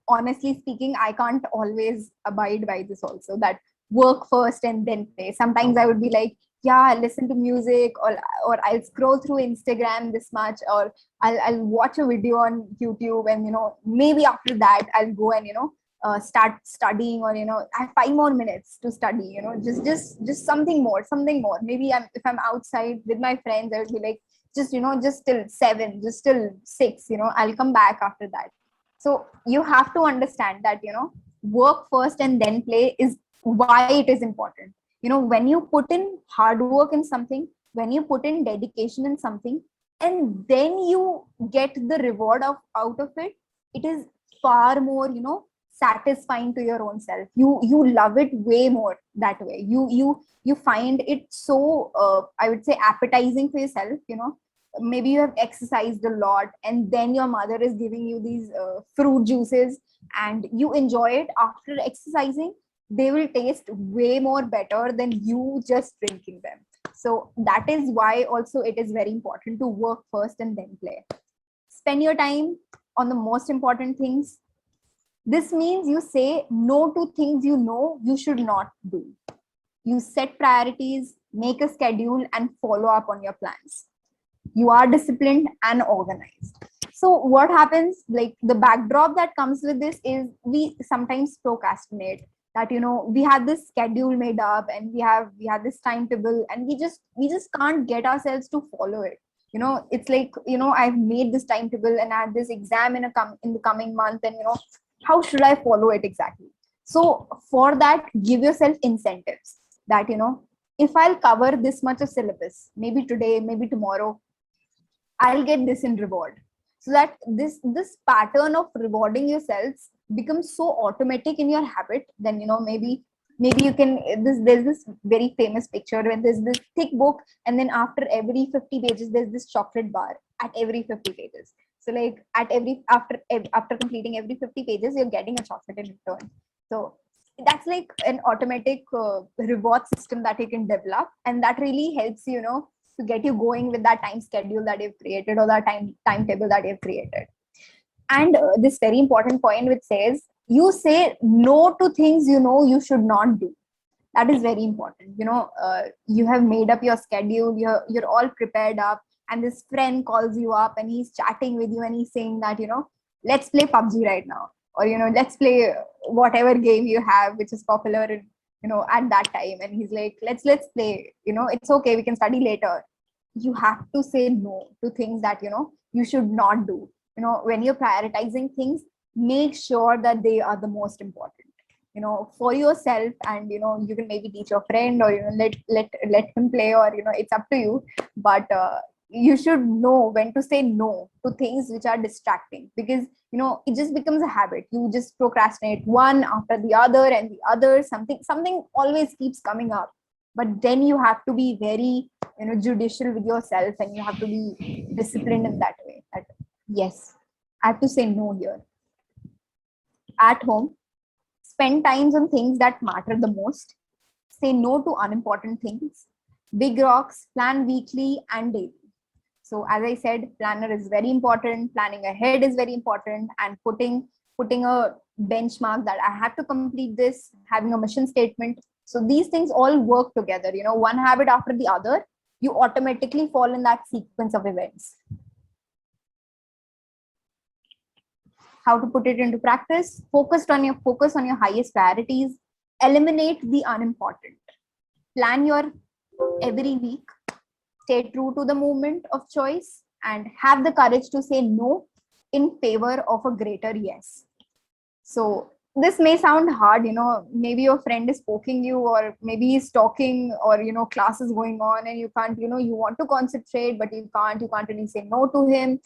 honestly speaking, I can't always abide by this also, that work first and then play. Sometimes I would be like, yeah, I'll listen to music, or I'll scroll through Instagram this much, or I'll watch a video on YouTube, and maybe after that I'll go and start studying, or I have 5 more minutes to study, just something more. Maybe if I'm outside with my friends, I would be like, just till 7, just till 6, I'll come back after that. So you have to understand that work first and then play is why it is important. When you put in hard work in something, when you put in dedication in something, and then you get the reward out of it, it is far more satisfying to your own self. You love it way more that way. You find it so I would say appetizing for yourself. Maybe you have exercised a lot, and then your mother is giving you these fruit juices, and you enjoy it after exercising. They will taste way more better than you just drinking them. So that is why also it is very important to work first and then play. Spend your time on the most important things. This means you say no to things you should not do. You set priorities, make a schedule, and follow up on your plans. You are disciplined and organized. So what happens, like the backdrop that comes with this is we sometimes procrastinate, that we have this schedule made up and we have this timetable, and we just can't get ourselves to follow it. It's like, I've made this timetable and I have this exam in the coming month, and how should I follow it exactly? So for that, give yourself incentives, that if I'll cover this much of syllabus, maybe today, maybe tomorrow, I'll get this in reward. So that this pattern of rewarding yourselves becomes so automatic in your habit. Then maybe you can, there's this very famous picture where there's this thick book, and then after every 50 pages there's this chocolate bar at every 50 pages. So like at every after completing every 50 pages, you're getting a chocolate in return. So that's like an automatic reward system that you can develop, and that really helps to get you going with that time schedule that you've created, or that timetable that you've created. And this very important point which says you say no to things you should not do. That is very important. You have made up your schedule, you're all prepared up, and this friend calls you up and he's chatting with you and he's saying that let's play PUBG right now, or let's play whatever game you have which is popular at that time, and he's like, let's play, it's okay, we can study later. You have to say no to things that you should not do. When you're prioritizing things, make sure that they are the most important for yourself. And you can maybe teach your friend, or let him play, or it's up to you. But you should know when to say no to things which are distracting, because it just becomes a habit. You just procrastinate one after the other and the other. Something always keeps coming up. But then you have to be very judicial with yourself, and you have to be disciplined in that way, that yes, I have to say no here. At home, spend times on things that matter the most. Say no to unimportant things. Big rocks, plan weekly and daily. So as I said, planner is very important. Planning ahead is very important, and putting a benchmark that I have to complete this, having a mission statement. So these things all work together. One habit after the other, you automatically fall in that sequence of events. How to put it into practice? Focus on your highest priorities. Eliminate the unimportant. Plan your every week. Stay true to the movement of choice, and have the courage to say no in favor of a greater yes. So this may sound hard, maybe your friend is poking you, or maybe he's talking, or class is going on and you can't, you want to concentrate, but you can't really say no to him.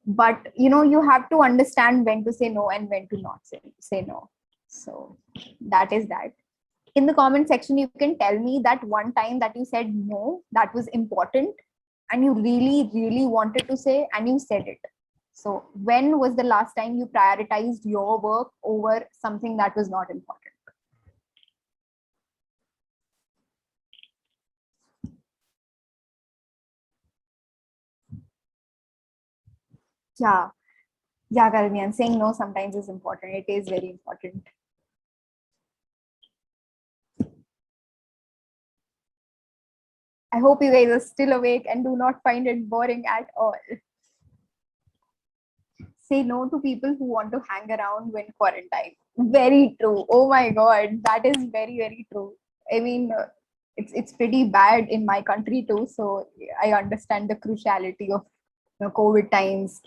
But you have to understand when to say no and when to not say no. So that is that. In the comment section, you can tell me that one time that you said no, that was important, and you really, really wanted to say, and you said it. So when was the last time you prioritized your work over something that was not important? Yeah, Karmian, saying no sometimes is important. It is very important. I hope you guys are still awake and do not find it boring at all. Say no to people who want to hang around when quarantine. Very true. Oh my God, that is very, very true. I mean, it's pretty bad in my country too. So I understand the cruciality of COVID times.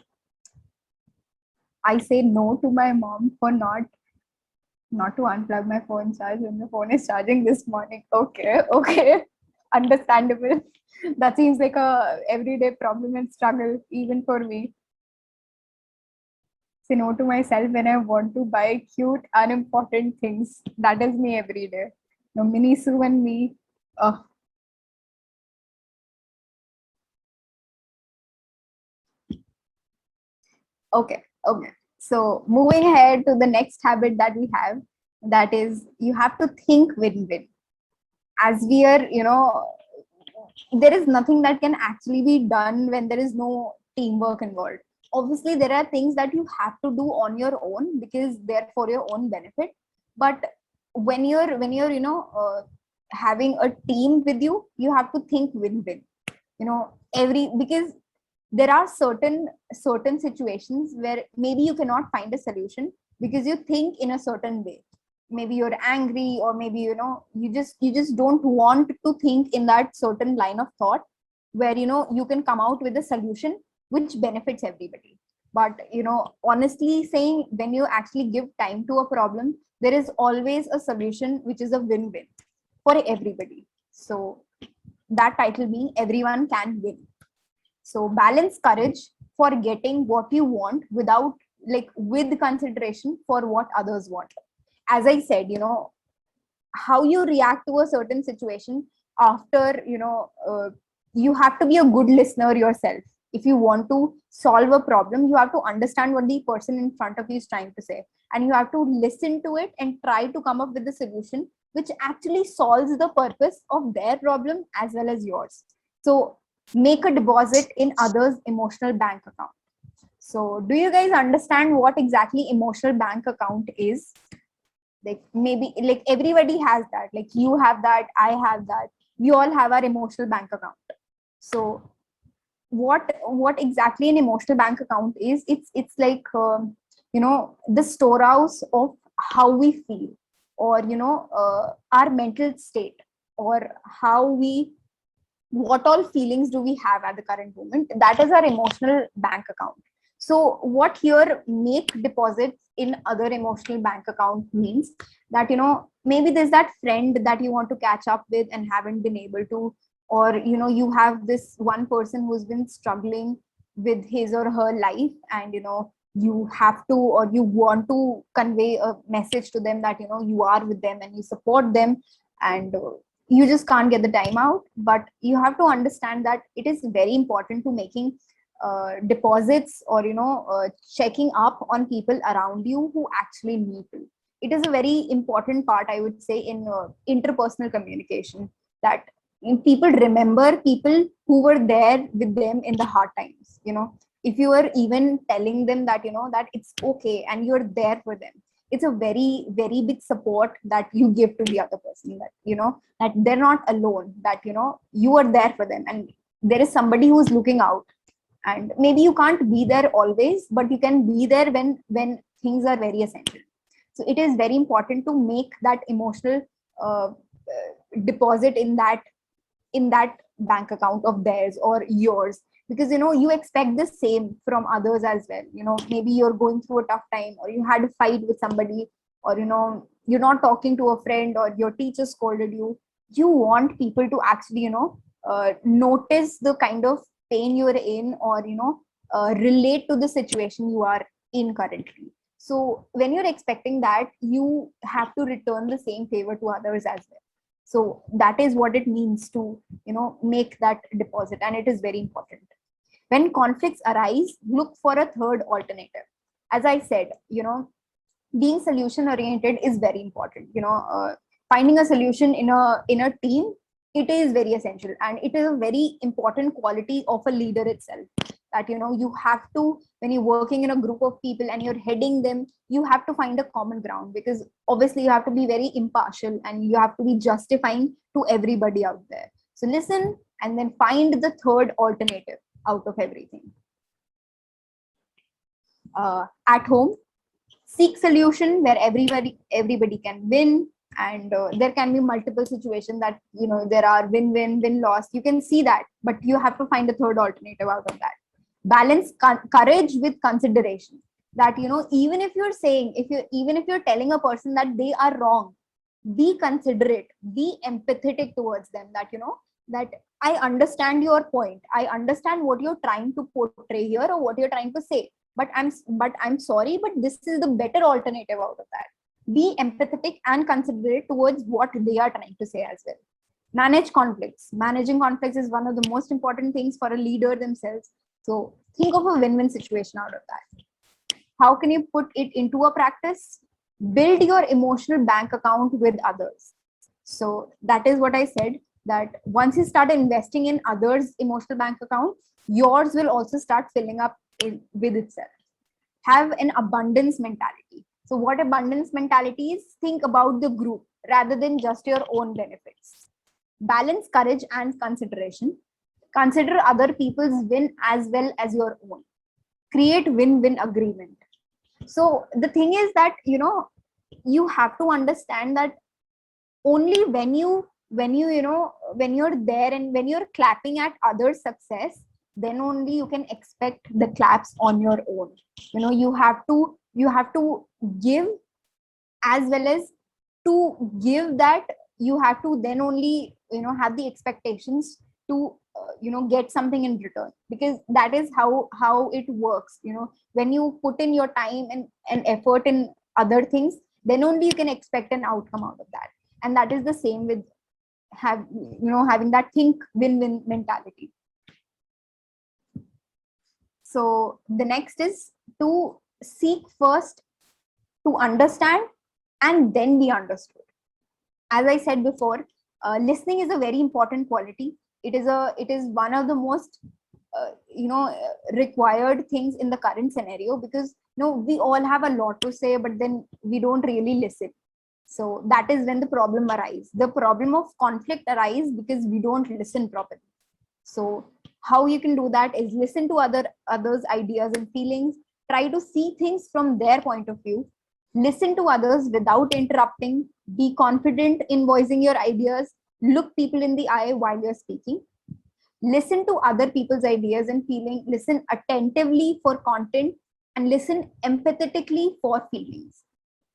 I say no to my mom for not to unplug my phone charge when the phone is charging this morning. Okay. Understandable. That seems like a everyday problem and struggle even for me. Say no to myself when I want to buy cute, unimportant things. That is me every day. Mini Sue and me. Okay. So moving ahead to the next habit that we have, that is you have to think win-win. As we are, there is nothing that can actually be done when there is no teamwork involved. Obviously, there are things that you have to do on your own because they're for your own benefit. But when you're having a team with you, you have to think win-win. Because there are certain situations where maybe you cannot find a solution because you think in a certain way. Maybe you're angry, or maybe you just don't want to think in that certain line of thought where you can come out with a solution which benefits everybody. But honestly saying, when you actually give time to a problem, there is always a solution which is a win-win for everybody. So that title being everyone can win. So balance courage for getting what you want with consideration for what others want. As I said, how you react to a certain situation after, you have to be a good listener yourself. If you want to solve a problem, you have to understand what the person in front of you is trying to say, and you have to listen to it and try to come up with a solution which actually solves the purpose of their problem as well as yours. So make a deposit in others emotional bank account. So do you guys understand what exactly emotional bank account is? Like, maybe like everybody has that, like you have that, I have that, we all have our emotional bank account. So what exactly an emotional bank account is, it's like the storehouse of how we feel, or our mental state, or how we what all feelings do we have at the current moment. That is our emotional bank account. So what here make deposits in other emotional bank account means that maybe there's that friend that you want to catch up with and haven't been able to, or you have this one person who's been struggling with his or her life, and you have to, or you want to convey a message to them that you are with them and you support them, and you just can't get the time out. But you have to understand that it is very important to making deposits, or checking up on people around you who actually need to. It is a very important part, I would say, in interpersonal communication, that people remember people who were there with them in the hard times. If you are even telling them that that it's okay and you're there for them, it's a very very big support that you give to the other person, that that they're not alone, that you are there for them, and there is somebody who's looking out. And maybe you can't be there always, but you can be there when things are very essential. So it is very important to make that emotional deposit in that bank account of theirs or yours, because you expect the same from others as well. Maybe you're going through a tough time, or you had a fight with somebody, or you're not talking to a friend, or your teacher scolded you. You want people to actually notice the kind of pain you're in, or relate to the situation you are in currently. So when you're expecting that, you have to return the same favor to others as well. So that is what it means to make that deposit, and it is very important. When conflicts arise, look for a third alternative. As I said, being solution oriented is very important. Finding a solution in a team, it is very essential, and it is a very important quality of a leader itself, that you have to, when you're working in a group of people and you're heading them, you have to find a common ground, because obviously you have to be very impartial and you have to be justifying to everybody out there. So listen and then find the third alternative out of everything. At home, seek solution where everybody can win, and there can be multiple situations that there are win loss, you can see that, but you have to find a third alternative out of that. Balance courage with consideration, that even if you're saying, even if you're telling a person that they are wrong, be considerate, be empathetic towards them, that that I understand your point, I understand what you're trying to portray here or what you're trying to say, but I'm sorry, but this is the better alternative out of that. Be empathetic and considerate towards what they are trying to say as well. Manage conflicts. Managing conflicts is one of the most important things for a leader themselves. So think of a win-win situation out of that. How can you put it into a practice? Build your emotional bank account with others. So that is what I said, that once you start investing in others' emotional bank account, yours will also start filling up with itself. Have an abundance mentality. So what abundance mentality is? Think about the group rather than just your own benefits. Balance courage and consideration. Consider other people's win as well as your own. Create win-win agreement. So the thing is that, you have to understand that only when you're there and when you're clapping at others' success, then only you can expect the claps on your own. You have to give, as well as to give that, you have to then only have the expectations to get something in return, because that is how it works. When you put in your time and effort in other things, then only you can expect an outcome out of that. And that is the same with having that think win-win mentality. So the next is to seek first, to understand, and then be understood. As I said before, listening is a very important quality. It is one of the most required things in the current scenario, because we all have a lot to say, but then we don't really listen. So that is when the problem arises. The problem of conflict arises because we don't listen properly. So how you can do that is listen to others' ideas and feelings. Try to see things from their point of view. Listen to others without interrupting. Be confident in voicing your ideas. Look people in the eye while you're speaking. Listen to other people's ideas and feeling. Listen attentively for content, and listen empathetically for feelings.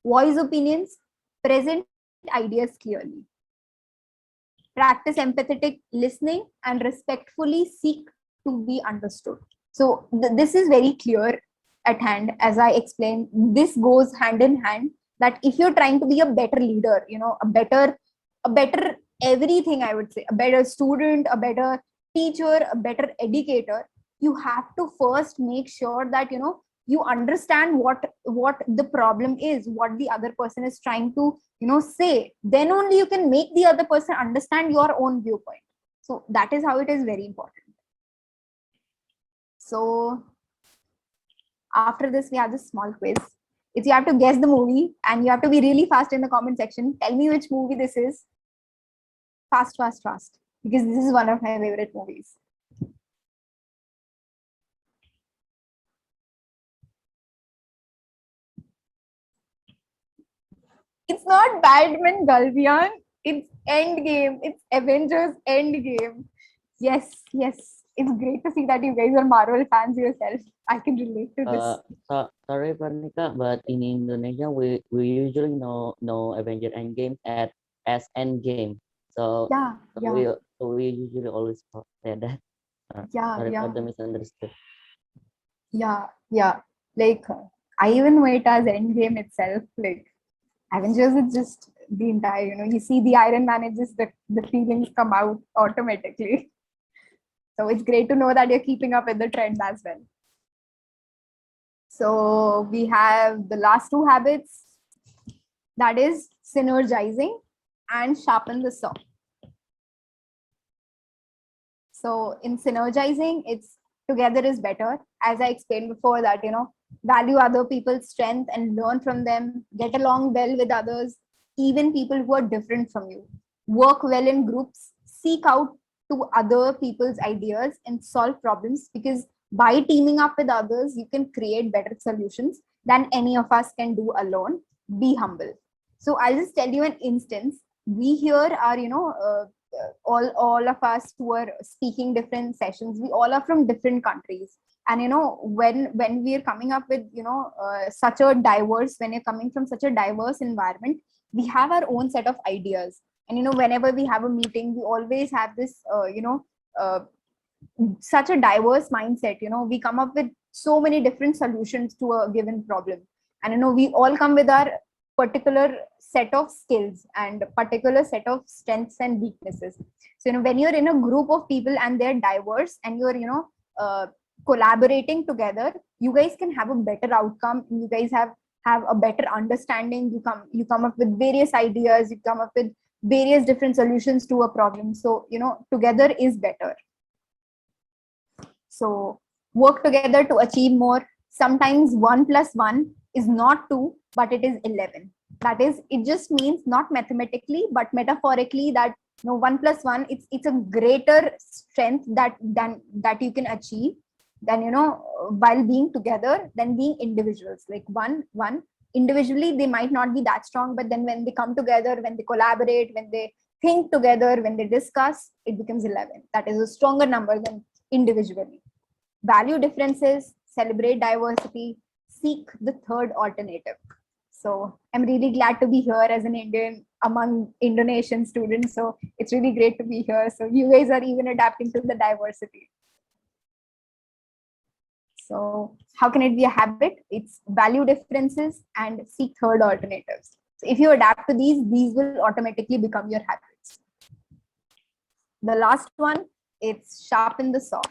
Voice opinions. Present ideas clearly. Practice empathetic listening and respectfully seek to be understood. So this is very clear at hand. As I explained, this goes hand in hand, that if you're trying to be a better leader, a better everything, I would say, a better student, a better teacher, a better educator, you have to first make sure that you understand what the problem is, what the other person is trying to say. Then only you can make the other person understand your own viewpoint. So that is how it is very important. So after this, we have this small quiz. If you have to guess the movie, and you have to be really fast in the comment section. Tell me which movie this is. Fast, fast, fast, because this is one of my favorite movies. It's not Batman Galvian. It's Endgame. It's Avengers Endgame. Yes. It's great to see that you guys are Marvel fans yourself. I can relate to this. Sorry, Pranika, but in Indonesia, we usually know Avenger Endgame as Endgame. So we usually always say that. Sorry for the misunderstood. Yeah. Like, I even know it as Endgame itself. Like, Avengers is just the entire, you see the Iron Man, it's just the feelings come out automatically. So it's great to know that you're keeping up with the trend as well. So we have the last two habits, that is synergizing and sharpen the saw. So in synergizing, it's together is better. As I explained before, that value other people's strength and learn from them. Get along well with others, even people who are different from you. Work well in groups. Seek out to other people's ideas and solve problems, because by teaming up with others, you can create better solutions than any of us can do alone. Be humble. So I'll just tell you an instance. We here are, all of us who are speaking different sessions, we all are from different countries. And when we're coming up with such a diverse, when you're coming from such a diverse environment, we have our own set of ideas. And whenever we have a meeting, we always have this such a diverse mindset. We come up with so many different solutions to a given problem. And we all come with our particular set of skills and particular set of strengths and weaknesses. So when you're in a group of people and they're diverse, and you're collaborating together, you guys can have a better outcome. You guys have a better understanding. You come up with various ideas. You come up with various different solutions to a problem. So together is better. So work together to achieve more. Sometimes 1 + 1 is not 2, but it is 11. That is, it just means not mathematically, but metaphorically, that You know, 1 plus 1, it's a greater strength that you can achieve than, you know, while being together, than being individuals. Like one individually, they might not be that strong, but then when they come together, when they collaborate, when they think together, when they discuss, it becomes 11. That is a stronger number than individually. Value differences, celebrate diversity, seek the third alternative. So I'm really glad to be here as an Indian among Indonesian students. So it's really great to be here. So you guys are even adapting to the diversity. So how can it be a habit? It's value differences and seek third alternatives. So if you adapt to these will automatically become your habits. The last one, it's sharpen the saw.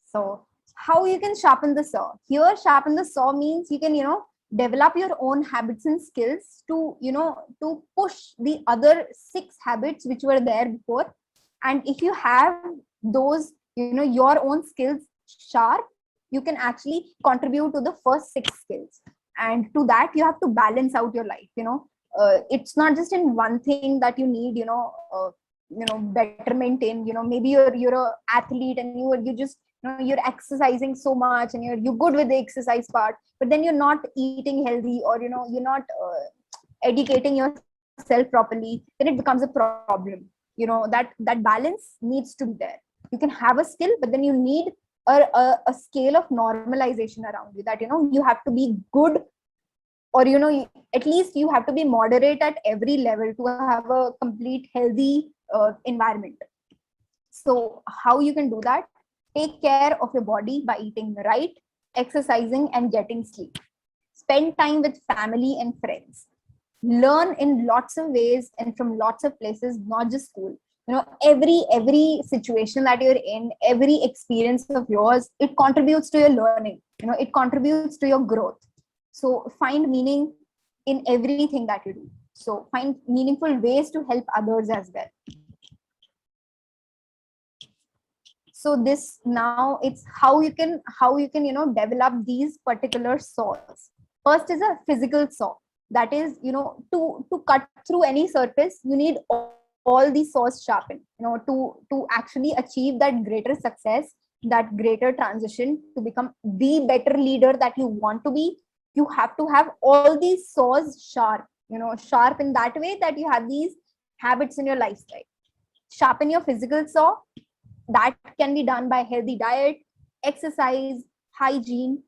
So how you can sharpen the saw? Here, sharpen the saw means you can, you know, develop your own habits and skills to, you know, to push the other 6 habits which were there before. And if you have those, you know, your own skills sharp, you can actually contribute to the first 6 skills. And to that, you have to balance out your life. You know, it's not just in one thing that you need, you know, betterment in. You know, maybe you're a athlete and you just, you know, you're exercising so much and you're good with the exercise part, but then you're not eating healthy, or, you know, you're not educating yourself properly, then it becomes a problem. You know, that balance needs to be there. You can have a skill, but then you need a scale of normalization around you, that, you know, you have to be good, or, you know, at least you have to be moderate at every level to have a complete healthy environment. So how you can do that? Take care of your body by eating right, exercising, and getting sleep. Spend time with family and friends. Learn in lots of ways and from lots of places, not just school. You know, every situation that you're in, every experience of yours, it contributes to your learning. You know, it contributes to your growth. So find meaning in everything that you do. So find meaningful ways to help others as well. So this, now it's how you can, you know, develop these particular saws. First is a physical saw. That is, you know, to cut through any surface, you need all these saws sharpened, you know, to actually achieve that greater success, that greater transition, to become the better leader that you want to be. You have to have all these saws sharp, you know, sharp in that way that you have these habits in your lifestyle. Sharpen your physical saw. That can be done by healthy diet, exercise, hygiene.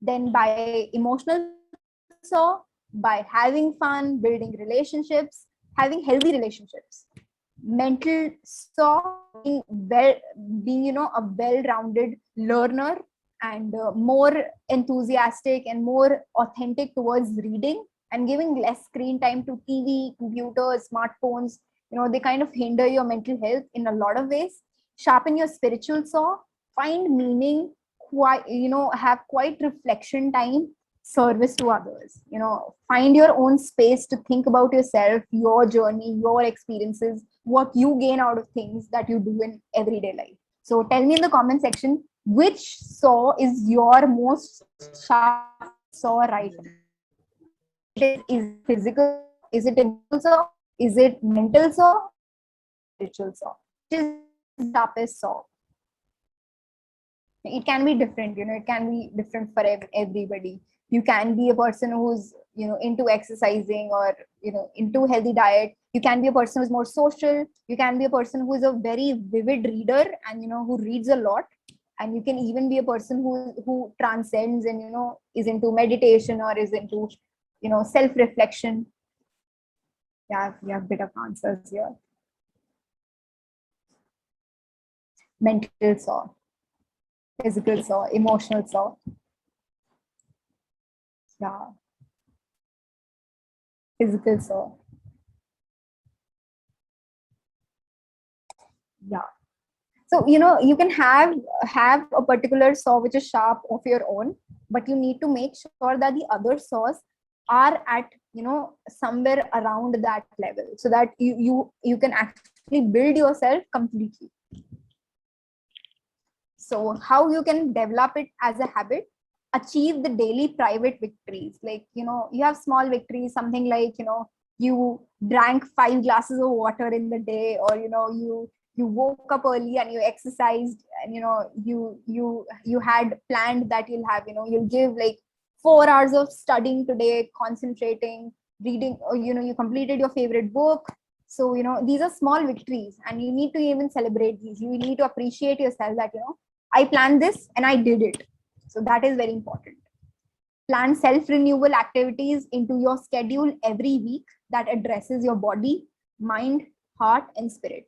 Then by emotional saw, by having fun, building relationships, having healthy relationships. Mental saw, being, you know, a well-rounded learner, and more enthusiastic and more authentic towards reading, and giving less screen time to TV, computers, smartphones. You know, they kind of hinder your mental health in a lot of ways. Sharpen your spiritual saw. Find meaning, quite, you know, have quite reflection time, service to others. You know, find your own space to think about yourself, your journey, your experiences, what you gain out of things that you do in everyday life. So tell me in the comment section, which saw is your most sharp saw right now? Is it physical saw? Is it emotional saw? Is it mental saw? Spiritual saw? Which is the sharpest saw? It can be different, you know, it can be different for everybody. You can be a person who's, you know, into exercising, or, you know, into healthy diet. You can be a person who's more social. You can be a person who is a very vivid reader and, you know, who reads a lot. And you can even be a person who transcends and, you know, is into meditation, or is into, you know, self-reflection. Yeah, we have a bit of answers here. Mental saw, physical saw, emotional saw. Yeah. Physical saw. Yeah. So, you know, you can have a particular saw which is sharp of your own, but you need to make sure that the other saws are at, you know, somewhere around that level, so that you can actually build yourself completely. So how you can develop it as a habit? Achieve the daily private victories. Like, you know, you have small victories, something like, you know, you drank 5 glasses of water in the day, or you woke up early and you exercised, and you had planned that you'll give like 4 hours of studying today, concentrating, reading, or you completed your favorite book. So these are small victories, and you need to even celebrate these. You need to appreciate yourself that I planned this and I did it. So that is very important. Plan self renewal activities into your schedule every week that addresses your body, mind, heart, and spirit.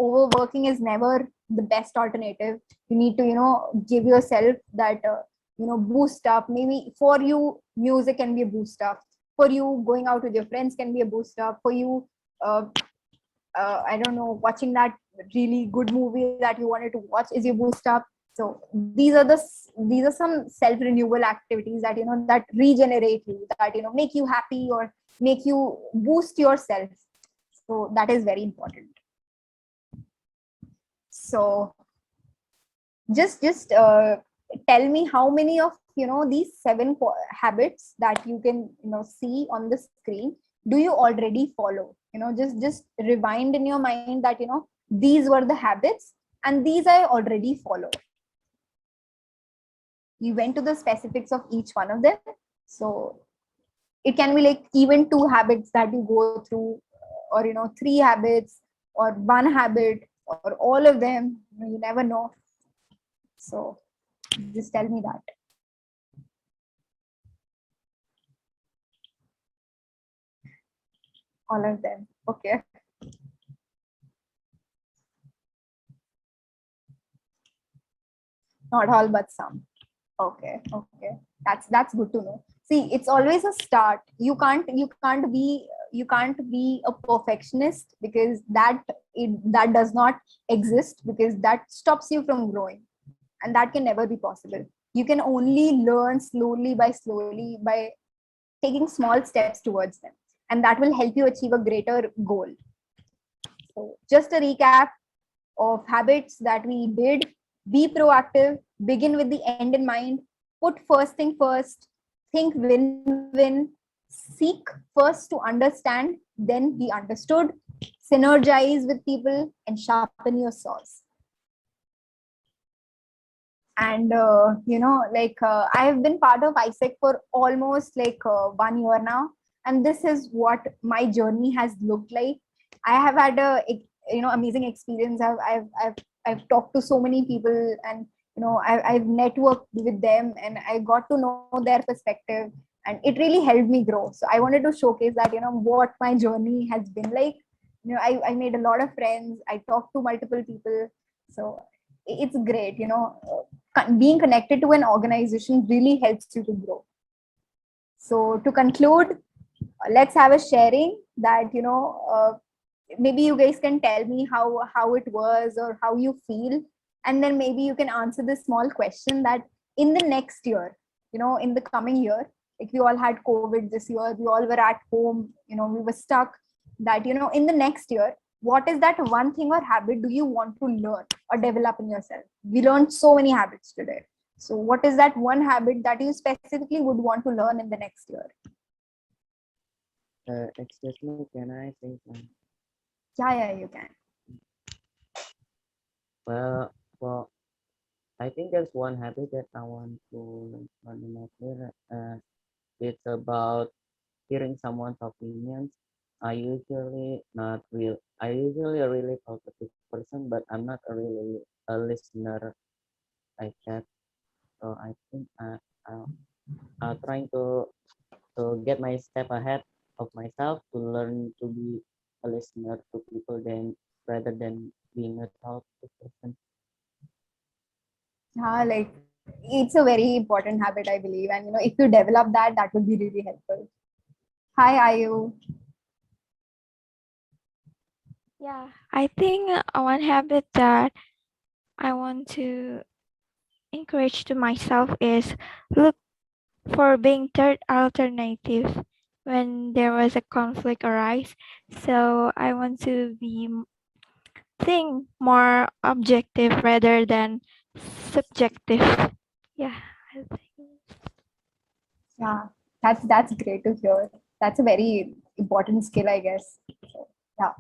Overworking is never the best alternative. You need to give yourself that boost up. Maybe for you music can be a boost up, for you going out with your friends can be a boost up, for you I don't know, watching that really good movie that you wanted to watch is your boost up. So these are some self renewal activities that that regenerate you, that make you happy or make you boost yourself. So that is very important. So just tell me how many of these 7 habits that you can see on the screen do you already follow. Just rewind in your mind that these were the habits and these I already follow. You went to the specifics of each one of them. So it can be like even 2 habits that you go through, or 3 habits, or 1 habit, or all of them. You never know. So just tell me that. All of them. Okay. Not all, but some. Okay. That's good to know. See, it's always a start. You can't be a perfectionist, because that does not exist, because that stops you from growing, and that can never be possible. You can only learn slowly by taking small steps towards them, and that will help you achieve a greater goal. So just a recap of habits that we did: be proactive, begin with the end in mind, put first thing first, think win-win, seek first to understand, then be understood, synergize with people, and sharpen your saws. And I have been part of ISEC for almost 1 year now, and this is what my journey has looked like. I have had a amazing experience. I've talked to so many people, and I've networked with them, and I got to know their perspective, and it really helped me grow. So I wanted to showcase that what my journey has been like. I made a lot of friends. I talked to multiple people. So it's great. Being connected to an organization really helps you to grow. So to conclude, let's have a sharing that maybe you guys can tell me how it was or how you feel, and then maybe you can answer this small question that in the next year, in the coming year, like we all had COVID this year, we all were at home, we were stuck, that in the next year, what is that one thing or habit do you want to learn or develop in yourself? We learned so many habits today. So what is that one habit that you specifically would want to learn in the next year? Excuse me, can I say something? Yeah, you can. Well, I think there's one habit that I want to learn in my career. It's about hearing someone's opinions. I usually a really talkative person, but I'm not a really a listener like that. So I think I'm trying to get my step ahead of myself to learn to be a listener to people rather than being a talkative person. Like it's a very important habit, I believe, and if you develop that, that would be really helpful. Hi, Ayu. Yeah, I think one habit that I want to encourage to myself is look for being third alternative when there was a conflict arise. So I want to be think more objective rather than subjective. Yeah, I think. Yeah, that's great to hear. That's a very important skill, I guess. So, yeah.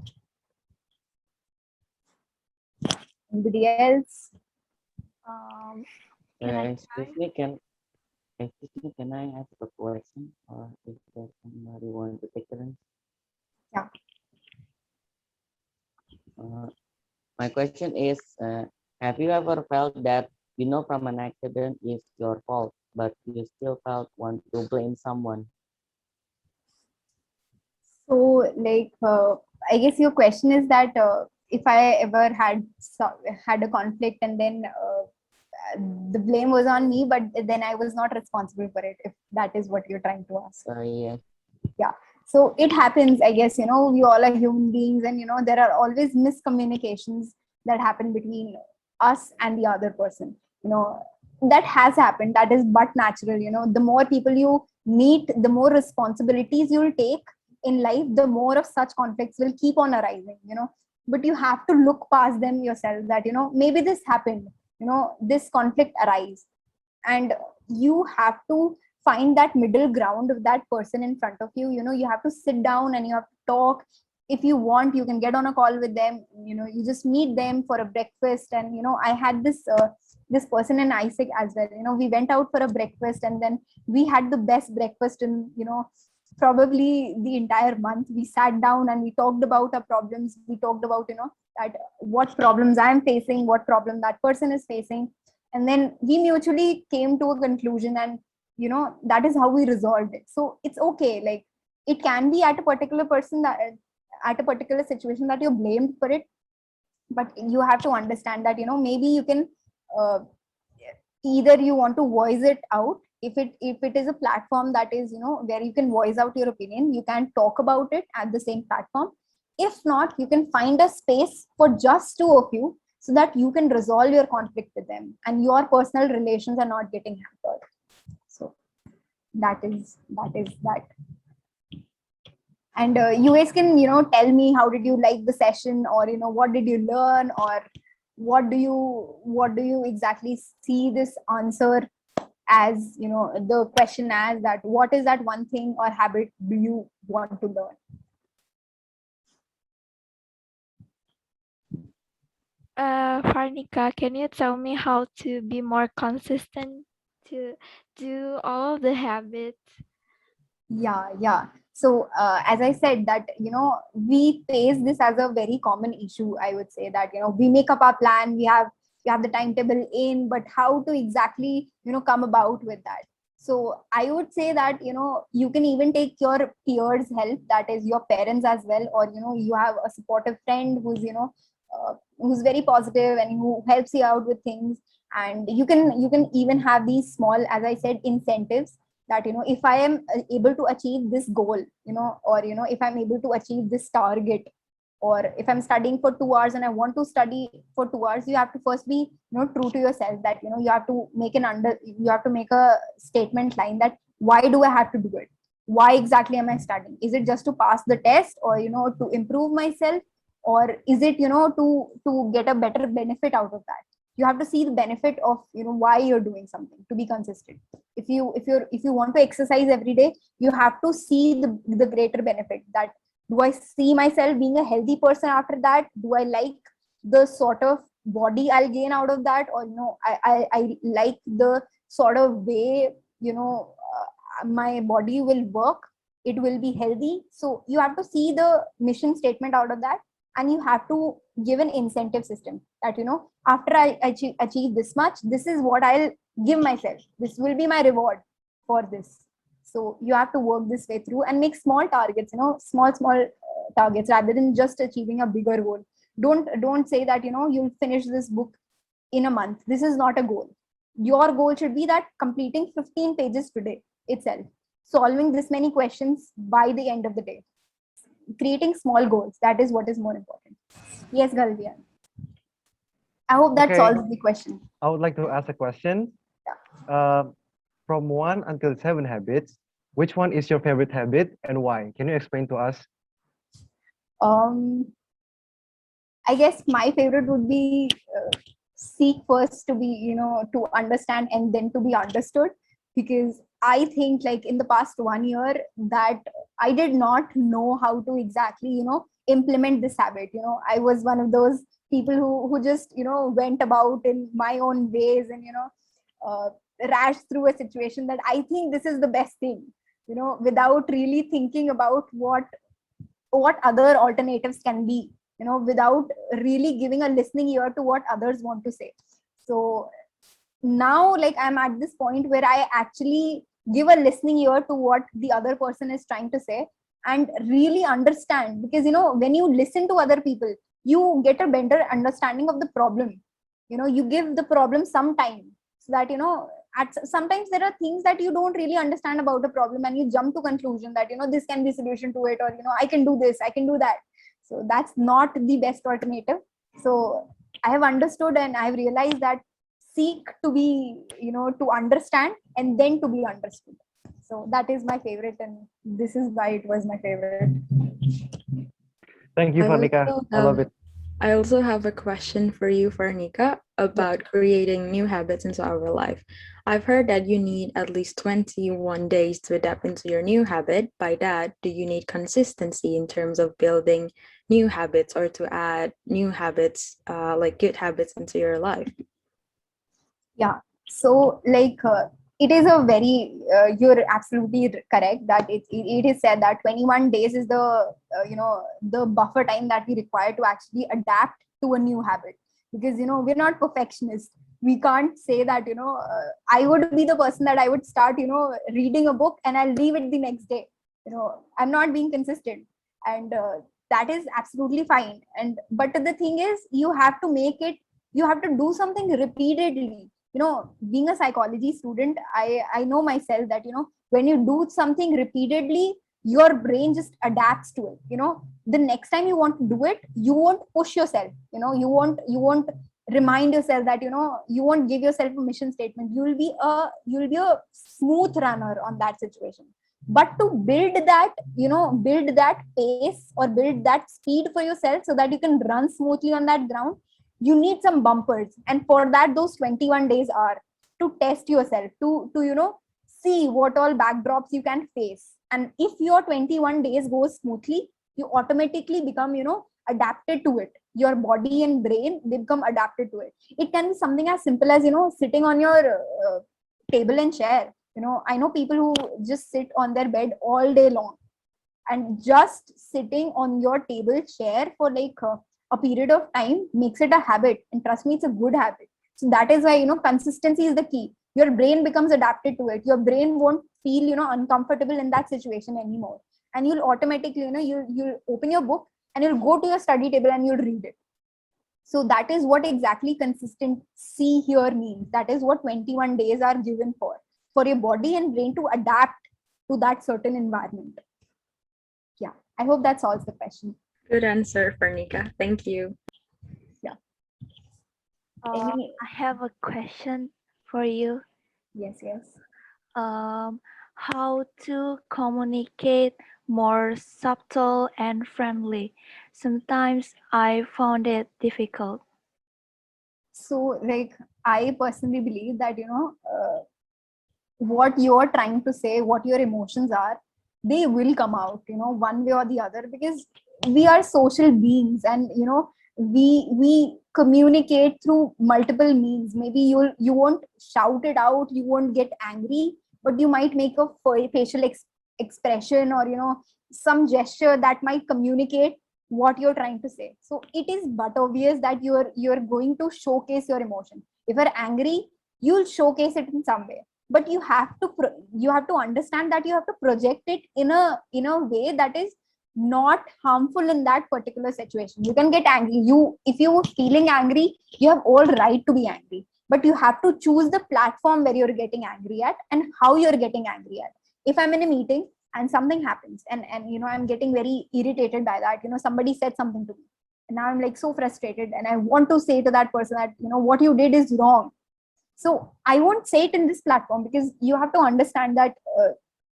Anybody else? Excuse me, can I ask a question, or if there's somebody want to take turn? Yeah. My question is, have you ever felt that you know from an accident is your fault, but you still felt want to blame someone? So, like, I guess your question is that if I ever had a conflict and then the blame was on me, but then I was not responsible for it. If that is what you're trying to ask. Yes. Yeah. So it happens, I guess. We all are human beings, and there are always miscommunications that happen between us and the other person. That has happened. That is but natural. The more people you meet, the more responsibilities you'll take in life, the more of such conflicts will keep on arising. But you have to look past them yourself, that maybe this happened, this conflict arise, and you have to find that middle ground of that person in front of you. You have to sit down and you have to talk. If you want, you can get on a call with them. You just meet them for a breakfast. And I had this person in Isaac as well. We went out for a breakfast, and then we had the best breakfast in probably the entire month. We sat down and we talked about our problems. We talked about that what problems I'm facing, what problem that person is facing, and then we mutually came to a conclusion, and that is how we resolved it. So it's okay. Like, it can be at a particular person, that at a particular situation, that you're blamed for it, but you have to understand that maybe you can either you want to voice it out. If it is a platform that is where you can voice out your opinion, you can talk about it at the same platform. If not, you can find a space for just two of you, so that you can resolve your conflict with them and your personal relations are not getting hampered. So that is that. And you guys can tell me, how did you like the session, or what did you learn, or what do you exactly see this answer as, the question as, that what is that one thing or habit do you want to learn? Farnika, can you tell me how to be more consistent to do all of the habits? Yeah. So as I said, that we face this as a very common issue. I would say that we make up our plan, we have the timetable in, but how to exactly come about with that? So I would say that you can even take your peers' help, that is your parents as well, or you have a supportive friend who's very positive and who helps you out with things. And you can even have these small, as I said, incentives, that if I am able to achieve this goal, or if I'm able to achieve this target, or if I'm studying for 2 hours and I want to study for 2 hours, you have to first be true to yourself, that you have to make a statement line, that why do I have to do it? Why exactly am I studying? Is it just to pass the test, or to improve myself, or is it to get a better benefit out of that? You have to see the benefit of why you're doing something, to be consistent. If you want to exercise every day, you have to see the greater benefit, that do I see myself being a healthy person after that? Do I like the sort of body I'll gain out of that? Or I like the sort of way my body will work, it will be healthy. So you have to see the mission statement out of that, and you have to give an incentive system, that after I achieve this much, this is what I'll give myself, this will be my reward for this. So you have to work this way through and make small targets, small targets, rather than just achieving a bigger goal. Don't say that you'll finish this book in a month. This is not a goal. Your goal should be that completing 15 pages today itself, solving this many questions by the end of the day, creating small goals. That is what is more important. Yes, Galvian. I hope that Okay. solves the question. I would like to ask a question. From 1 until 7 habits, which one is your favorite habit and why? Can you explain to us? I guess my favorite would be seek first to be, to understand and then to be understood. because I think like in the past 1 year that I did not know how to exactly, implement this habit. I was one of those people who just, went about in my own ways and, uh, rashed through a situation that I think this is the best thing, without really thinking about what other alternatives can be, without really giving a listening ear to what others want to say. So now like I'm at this point where I actually give a listening ear to what the other person is trying to say and really understand, because when you listen to other people you get a better understanding of the problem. You give the problem some time, so that sometimes there are things that you don't really understand about the problem and you jump to conclusion that this can be solution to it, or I can do this, I can do that. So that's not the best alternative. So I have understood and I've realized that seek to be, to understand and then to be understood. So that is my favorite, and this is why it was my favorite. Thank you, I Farnika. also I love have it. I also have a question for you, Farnika, about creating new habits into our life. I've heard that you need at least 21 days to adapt into your new habit. By that, do you need consistency in terms of building new habits or to add new habits, like good habits into your life? Yeah. So like it is a very you're absolutely correct that it is said that 21 days is the the buffer time that we require to actually adapt to a new habit, because we're not perfectionists. We can't say that I would be the person that I would start reading a book and I'll leave it the next day. I'm not being consistent, and that is absolutely fine. And but the thing is, you have to make it, you have to do something repeatedly. Being a psychology student, I know myself that when you do something repeatedly, your brain just adapts to it. The next time you want to do it, you won't push yourself. You won't remind yourself that you won't give yourself a mission statement. You'll be a smooth runner on that situation. But to build that pace or build that speed for yourself so that you can run smoothly on that ground, you need some bumpers. And for that, those 21 days are to test yourself, to see what all backdrops you can face. And if your 21 days goes smoothly, you automatically become adapted to it. Your body and brain, they become adapted to it. It can be something as simple as sitting on your table and chair. I know people who just sit on their bed all day long, and just sitting on your table chair for like a period of time makes it a habit. And trust me, it's a good habit. So that is why consistency is the key. Your brain becomes adapted to it. Your brain won't feel uncomfortable in that situation anymore, and you'll automatically you'll open your book and you'll go to your study table and you'll read it. So that is what exactly consistency here means. That is what 21 days are given for your body and brain to adapt to that certain environment. Yeah, I hope that solves the question. Good answer, Farnika. Thank you. Yeah. I have a question for you. Yes. How to communicate more subtle and friendly? Sometimes I found it difficult. So like I personally believe that what you're trying to say, what your emotions are, they will come out one way or the other, because we are social beings, and we communicate through multiple means. Maybe you won't shout it out, you won't get angry, but you might make a facial expression, or some gesture that might communicate what you're trying to say. So it is but obvious that you're going to showcase your emotion. If you're angry, you'll showcase it in some way, but you have to understand that you have to project it in a way that is not harmful in that particular situation. You can get angry, if you're feeling angry, you have all right to be angry, but you have to choose the platform where you're getting angry at and how you're getting angry at. If I'm in a meeting and something happens, and I'm getting very irritated by that, somebody said something to me, and now I'm like so frustrated, and I want to say to that person that what you did is wrong. So I won't say it in this platform, because you have to understand that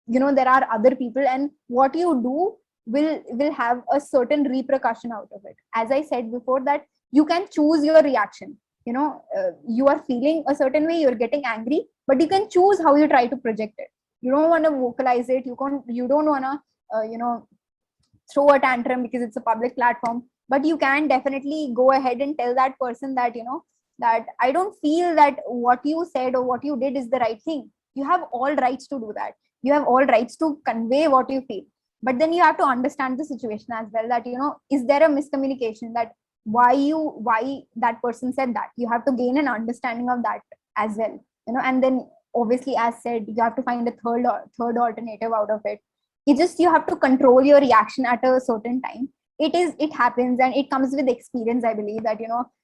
there are other people, and what you do will have a certain repercussion out of it. As I said before, that you can choose your reaction. You are feeling a certain way, you're getting angry, but you can choose how you try to project it. You don't want to vocalize it. You don't want to throw a tantrum because it's a public platform, but you can definitely go ahead and tell that person that that I don't feel that what you said or what you did is the right thing. You have all rights to do that. You have all rights to convey what you feel, but then you have to understand the situation as well, that is there a miscommunication, that why that person said that. You have to gain an understanding of that as well, and then obviously, as said, you have to find a third alternative out of it. It's just you have to control your reaction at a certain time. It happens, and it comes with experience. I believe that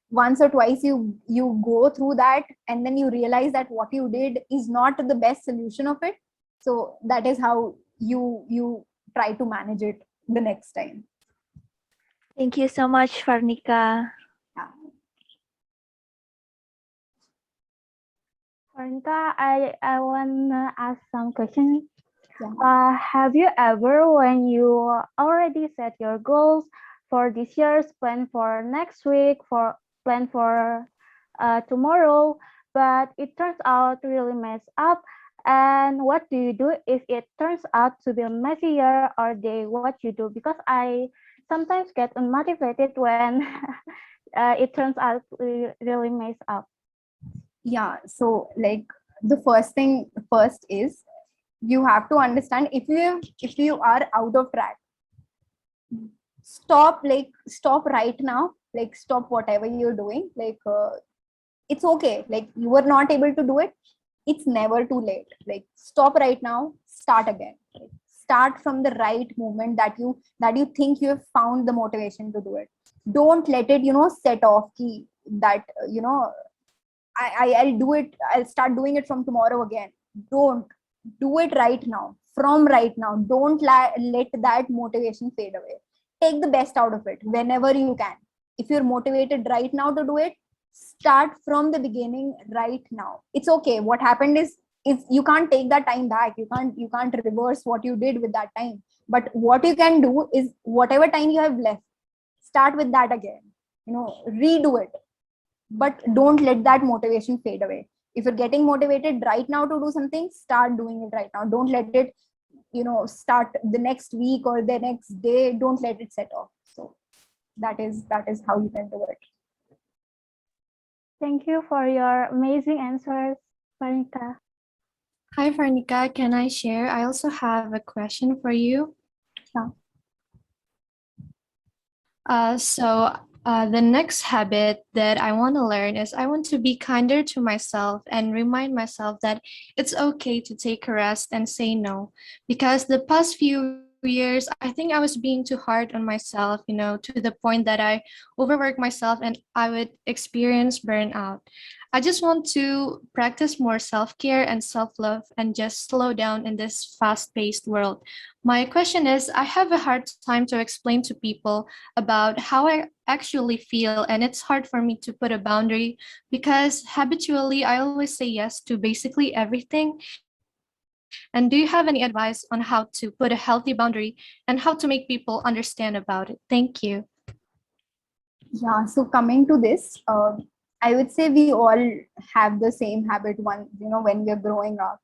once or twice you go through that, and then you realize that what you did is not the best solution of it. So that is how you try to manage it the next time. Thank you so much, Farnika. Yeah. Farnika, I wanna ask some questions. Yeah. Have you ever, when you already set your goals for this year's plan for next week, for plan for tomorrow, but it turns out really messed up? And what do you do if it turns out to be a messy year or day? What you do? Because I sometimes get unmotivated when it turns out really messed up. Yeah, so like the first is you have to understand, if you are out of track, stop right now, like stop whatever you're doing, it's okay, like you were not able to do it, it's never too late. Like stop right now, start again. Like, start from the right moment that you think you have found the motivation to do it. Don't let it set off key that I'll do it, I'll start doing it from tomorrow again. Don't do it right now, from right now. Don't let that motivation fade away. Take the best out of it whenever you can. If you're motivated right now to do it, start from the beginning right now. It's okay. What happened is you can't take that time back. You can't reverse what you did with that time. But what you can do is whatever time you have left, start with that again. Redo it, but don't let that motivation fade away. If you're getting motivated right now to do something, start doing it right now. Don't let it start the next week or the next day. Don't let it set off. So that is how you can do it. Thank you for your amazing answers, Farnika. Hi, Farnika. Can I share? I also have a question for you. Yeah. The next habit that I want to learn is I want to be kinder to myself and remind myself that it's okay to take a rest and say no. Because the past few years, I think I was being too hard on myself, to the point that I overwork myself and I would experience burnout. I just want to practice more self-care and self-love and just slow down in this fast-paced world. My question is, I have a hard time to explain to people about how I actually feel, and it's hard for me to put a boundary because habitually I always say yes to basically everything. And do you have any advice on how to put a healthy boundary and how to make people understand about it? Thank you. Yeah, so coming to this, I would say we all have the same habit when we're growing up.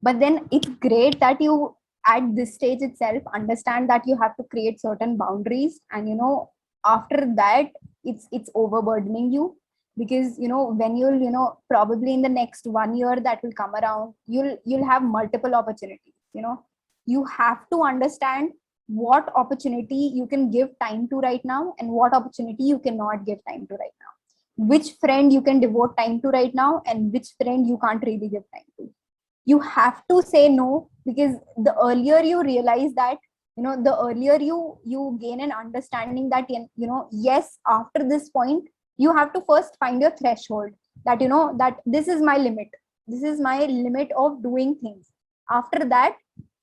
But then it's great that you at this stage itself understand that you have to create certain boundaries, and after that it's overburdening you, because when you'll probably in the next 1 year that will come around, you'll have multiple opportunities. You have to understand what opportunity you can give time to right now and what opportunity you cannot give time to right now, which friend you can devote time to right now and which friend you can't really give time to. You have to say no, because the earlier you realize that, the earlier you gain an understanding that yes, after this point you have to first find your threshold, that that this is my limit, this is my limit of doing things. After that,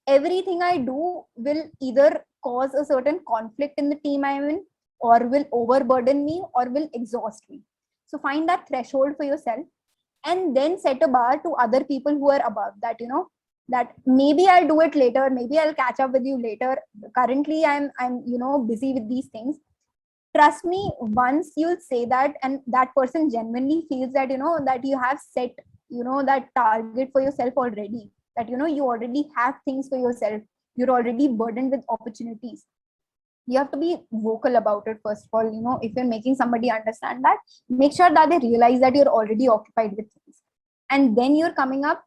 everything I do will either cause a certain conflict in the team I'm in, or will overburden me, or will exhaust me. So find that threshold for yourself, and then set a bar to other people who are above that. That maybe I'll do it later, maybe I'll catch up with you later, currently I'm busy with these things. Trust me, once you'll say that and that person genuinely feels that that you have set that target for yourself already, that you already have things for yourself, you're already burdened with opportunities. You have to be vocal about it. First of all, if you're making somebody understand that, make sure that they realize that you're already occupied with things, and then you're coming up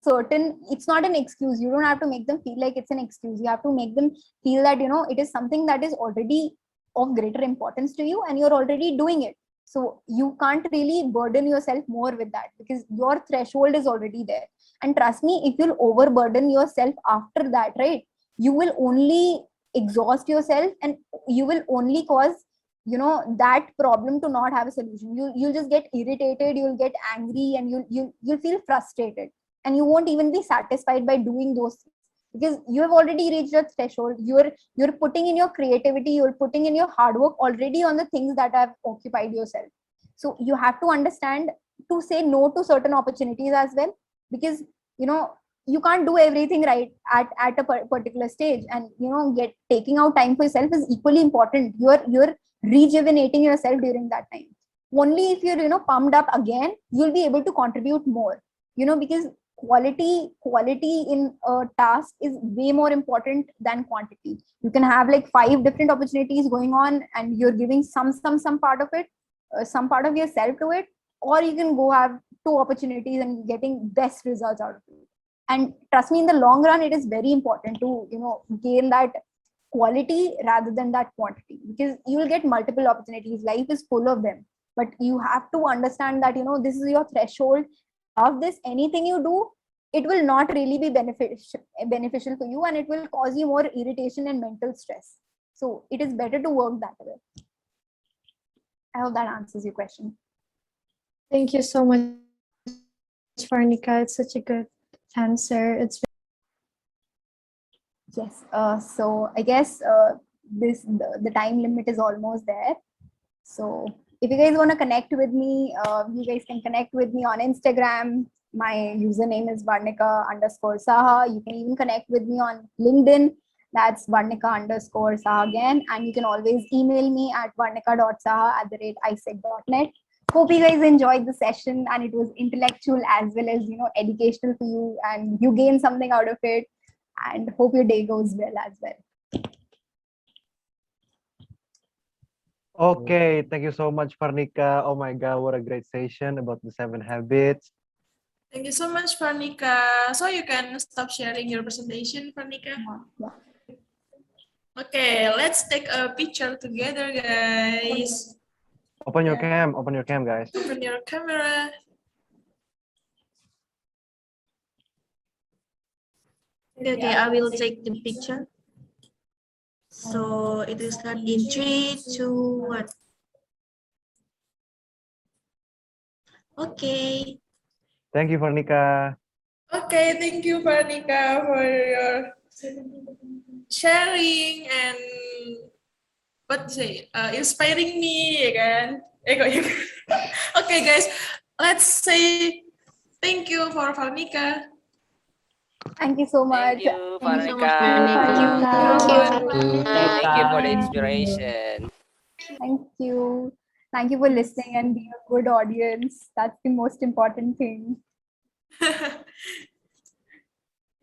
certain, it's not an excuse. You don't have to make them feel like it's an excuse. You have to make them feel that it is something that is already of greater importance to you, and you're already doing it. So you can't really burden yourself more with that, because your threshold is already there. And trust me, if you'll overburden yourself after that, right, you will only exhaust yourself, and you will only cause that problem to not have a solution. You'll just get irritated, you'll get angry, and you'll feel frustrated, and you won't even be satisfied by doing those things, because you have already reached your threshold. You're putting in your creativity, you're putting in your hard work already on the things that have occupied yourself. So you have to understand to say no to certain opportunities as well, because you can't do everything right at a particular stage, and get taking out time for yourself is equally important. You're rejuvenating yourself during that time. Only if you're pumped up again, you'll be able to contribute more, because quality in a task is way more important than quantity. You can have like 5 different opportunities going on, and you're giving some part of it, some part of yourself to it, or you can go have 2 opportunities and getting best results out of it. And trust me, in the long run, it is very important to gain that quality rather than that quantity, because you will get multiple opportunities. Life is full of them, but you have to understand that this is your threshold. Of this, anything you do, it will not really be beneficial for you, and it will cause you more irritation and mental stress. So it is better to work that way. I hope that answers your question. Thank you so much, Farnika. It's such a good answer. It's Yes. So I guess the time limit is almost there. So if you guys want to connect with me, you guys can connect with me on Instagram. My username is Varnika_Saha. You can even connect with me on LinkedIn. That's Varnika_Saha again. And you can always email me at varnika.saha@isec.net. Hope you guys enjoyed the session, and it was intellectual as well as educational for you, and you gain something out of it. And hope your day goes well as well. Okay, thank you so much, Farnika. Oh my God, what a great session about the 7 habits. Thank you so much, Farnika. So you can stop sharing your presentation, Farnika. Okay, let's take a picture together, guys. Open your cam, guys. Open your camera. Okay, I will take the picture. So it will start in 3, 2, 1. Okay. Thank you, Farnika. Okay, thank you, Farnika, for your sharing and what to say, inspiring me, ya kan? Okay, guys, let's say thank you for Farnika. Thank you so much. Thank you, Thank you so Farnika. much, Thank you for the inspiration. Thank you. Thank you for listening and being a good audience. That's the most important thing.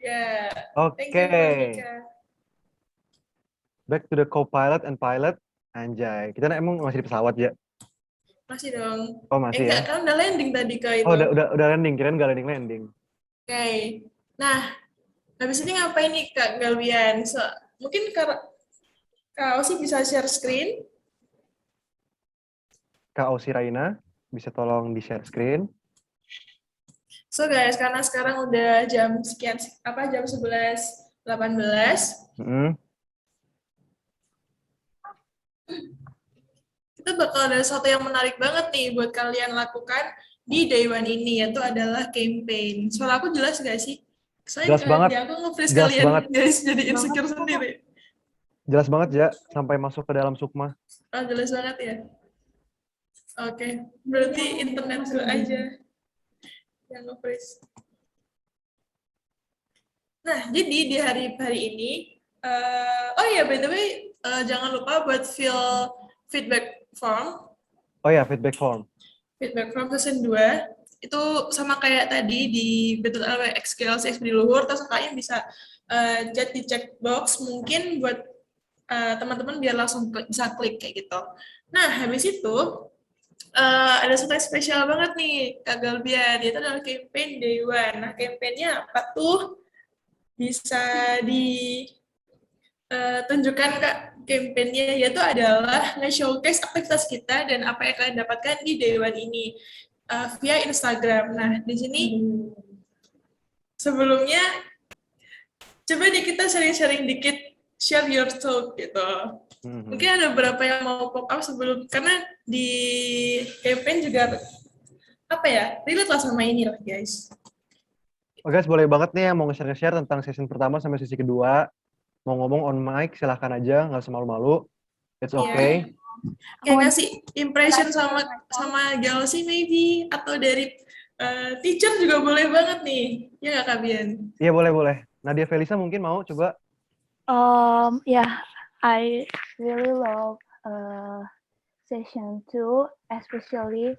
Yeah. Thank you, Okay. Farnika. Back to the co-pilot and pilot. Anjay, kita emang masih di pesawat ya? Masih dong. Oh, masih enggak, ya? kan udah landing tadi Kak itu. Oh, udah landing, kirain nggak landing. Okay. Nah, habis ini ngapain nih Kak Galvian? So, mungkin Kak Osi bisa share screen. Kak Osi Raina, bisa tolong di-share screen? So guys, karena sekarang udah jam sekian, jam 11.18. Kita bakal ada sesuatu yang menarik banget nih buat kalian lakukan di Day One ini, yaitu adalah campaign. Suara aku jelas gak sih? Saya jelas banget. Aku nge-freeze kalian, banget. guys, jadi insecure sendiri. Jelas banget ya, sampai masuk ke dalam Sukma. Oh, jelas banget ya? Oke, berarti internet dulu aja yang nge-freeze. Nah, jadi di hari ini, oh ya, by the way, jangan lupa buat fill feedback form. Oh ya, feedback form. Feedback form season 2. itu sama kayak tadi di BTLWX GLC di Luhur, terus kalian bisa chat di checkbox mungkin buat teman-teman biar langsung bisa klik kayak gitu. Nah, habis itu ada sesuatu spesial banget nih Kak Galbian, itu adalah campaign Day One. Nah, campaignnya apa tuh? Bisa ditunjukkan Kak campaignnya, yaitu adalah nge-showcase aktivitas kita dan apa yang kalian dapatkan di Day One ini via Instagram. Nah, di sini sebelumnya coba deh kita sharing-sharing dikit, share your thought gitu. Mungkin ada beberapa yang mau pop up sebelum, karena di campaign juga apa ya, relate lah sama ini lah guys. Oke guys, boleh banget nih yang mau nge-share tentang session pertama sampai sesi kedua. Mau ngomong on mic, silahkan aja, nggak usah malu-malu. It's okay. Kayak ngasih impression sama GLC maybe, atau dari teacher juga boleh banget nih. Ya nggak Kak Bian? Iya boleh. Nadia Felisa mungkin mau coba. Yeah, I really love session 2, especially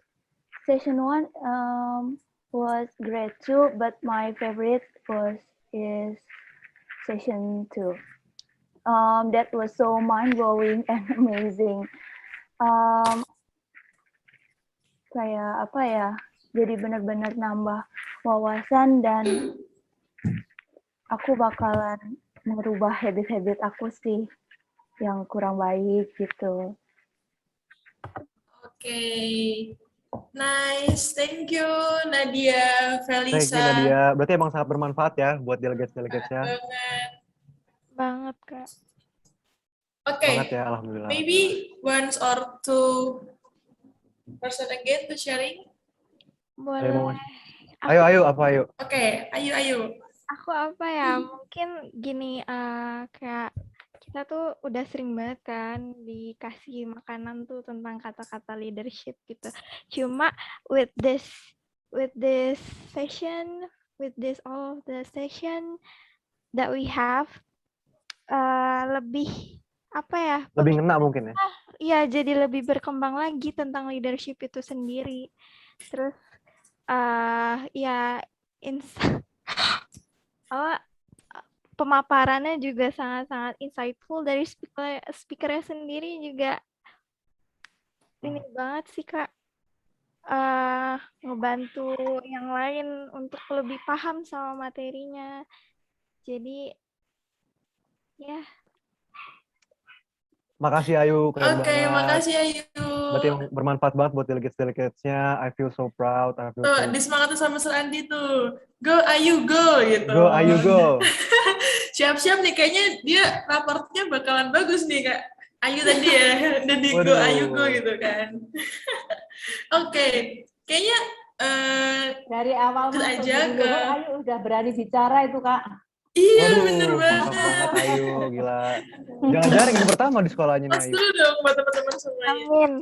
session 1 was great too, but my favorite is session 2. That was so mind-blowing and amazing. Kayak apa ya? Jadi benar-benar nambah wawasan dan aku bakalan merubah habit-habit aku sih yang kurang baik gitu. Oke. Nice, thank you Nadia Felisa. Thank you Nadia. Berarti emang sangat bermanfaat ya buat delegates-delegatesnya. Banget Kak. Oke. Banget ya, alhamdulillah. Maybe once or two person again to sharing. Boleh. Ayo, apa ayo? Oke, ayo. Aku apa ya? Mungkin gini, kayak kita tuh udah sering banget kan dikasih makanan tuh tentang kata-kata leadership gitu. Cuma with this session, with this all of the session that we have, lebih apa ya? Lebih ngena mungkin ya? Iya, jadi lebih berkembang lagi tentang leadership itu sendiri. Terus ya pemaparannya juga sangat-sangat insightful dari speakernya sendiri juga ini banget sih Kak, ngebantu yang lain untuk lebih paham sama materinya. Jadi ya. Makasih Ayu, keren banget. Oke, makasih Ayu. Berarti emang bermanfaat banget buat delegates-delegatesnya. I feel so proud. Disemangatin sama Mas Andi tuh. Go Ayu, go gitu. Go Ayu, go. Siap-siap nih, kayaknya dia raportnya bakalan bagus nih Kak. Ayu tadi ya, dan di go Ayu go gitu kan. Oke, kayaknya dari awal masuk aja ke Ayu udah berani bicara itu Kak. Iya, bener banget. Mantap banget Ayu, gila. Jangan-jangan yang pertama di sekolahnya nih Ayu. Pas dulu dong buat teman-teman semuanya. Amin.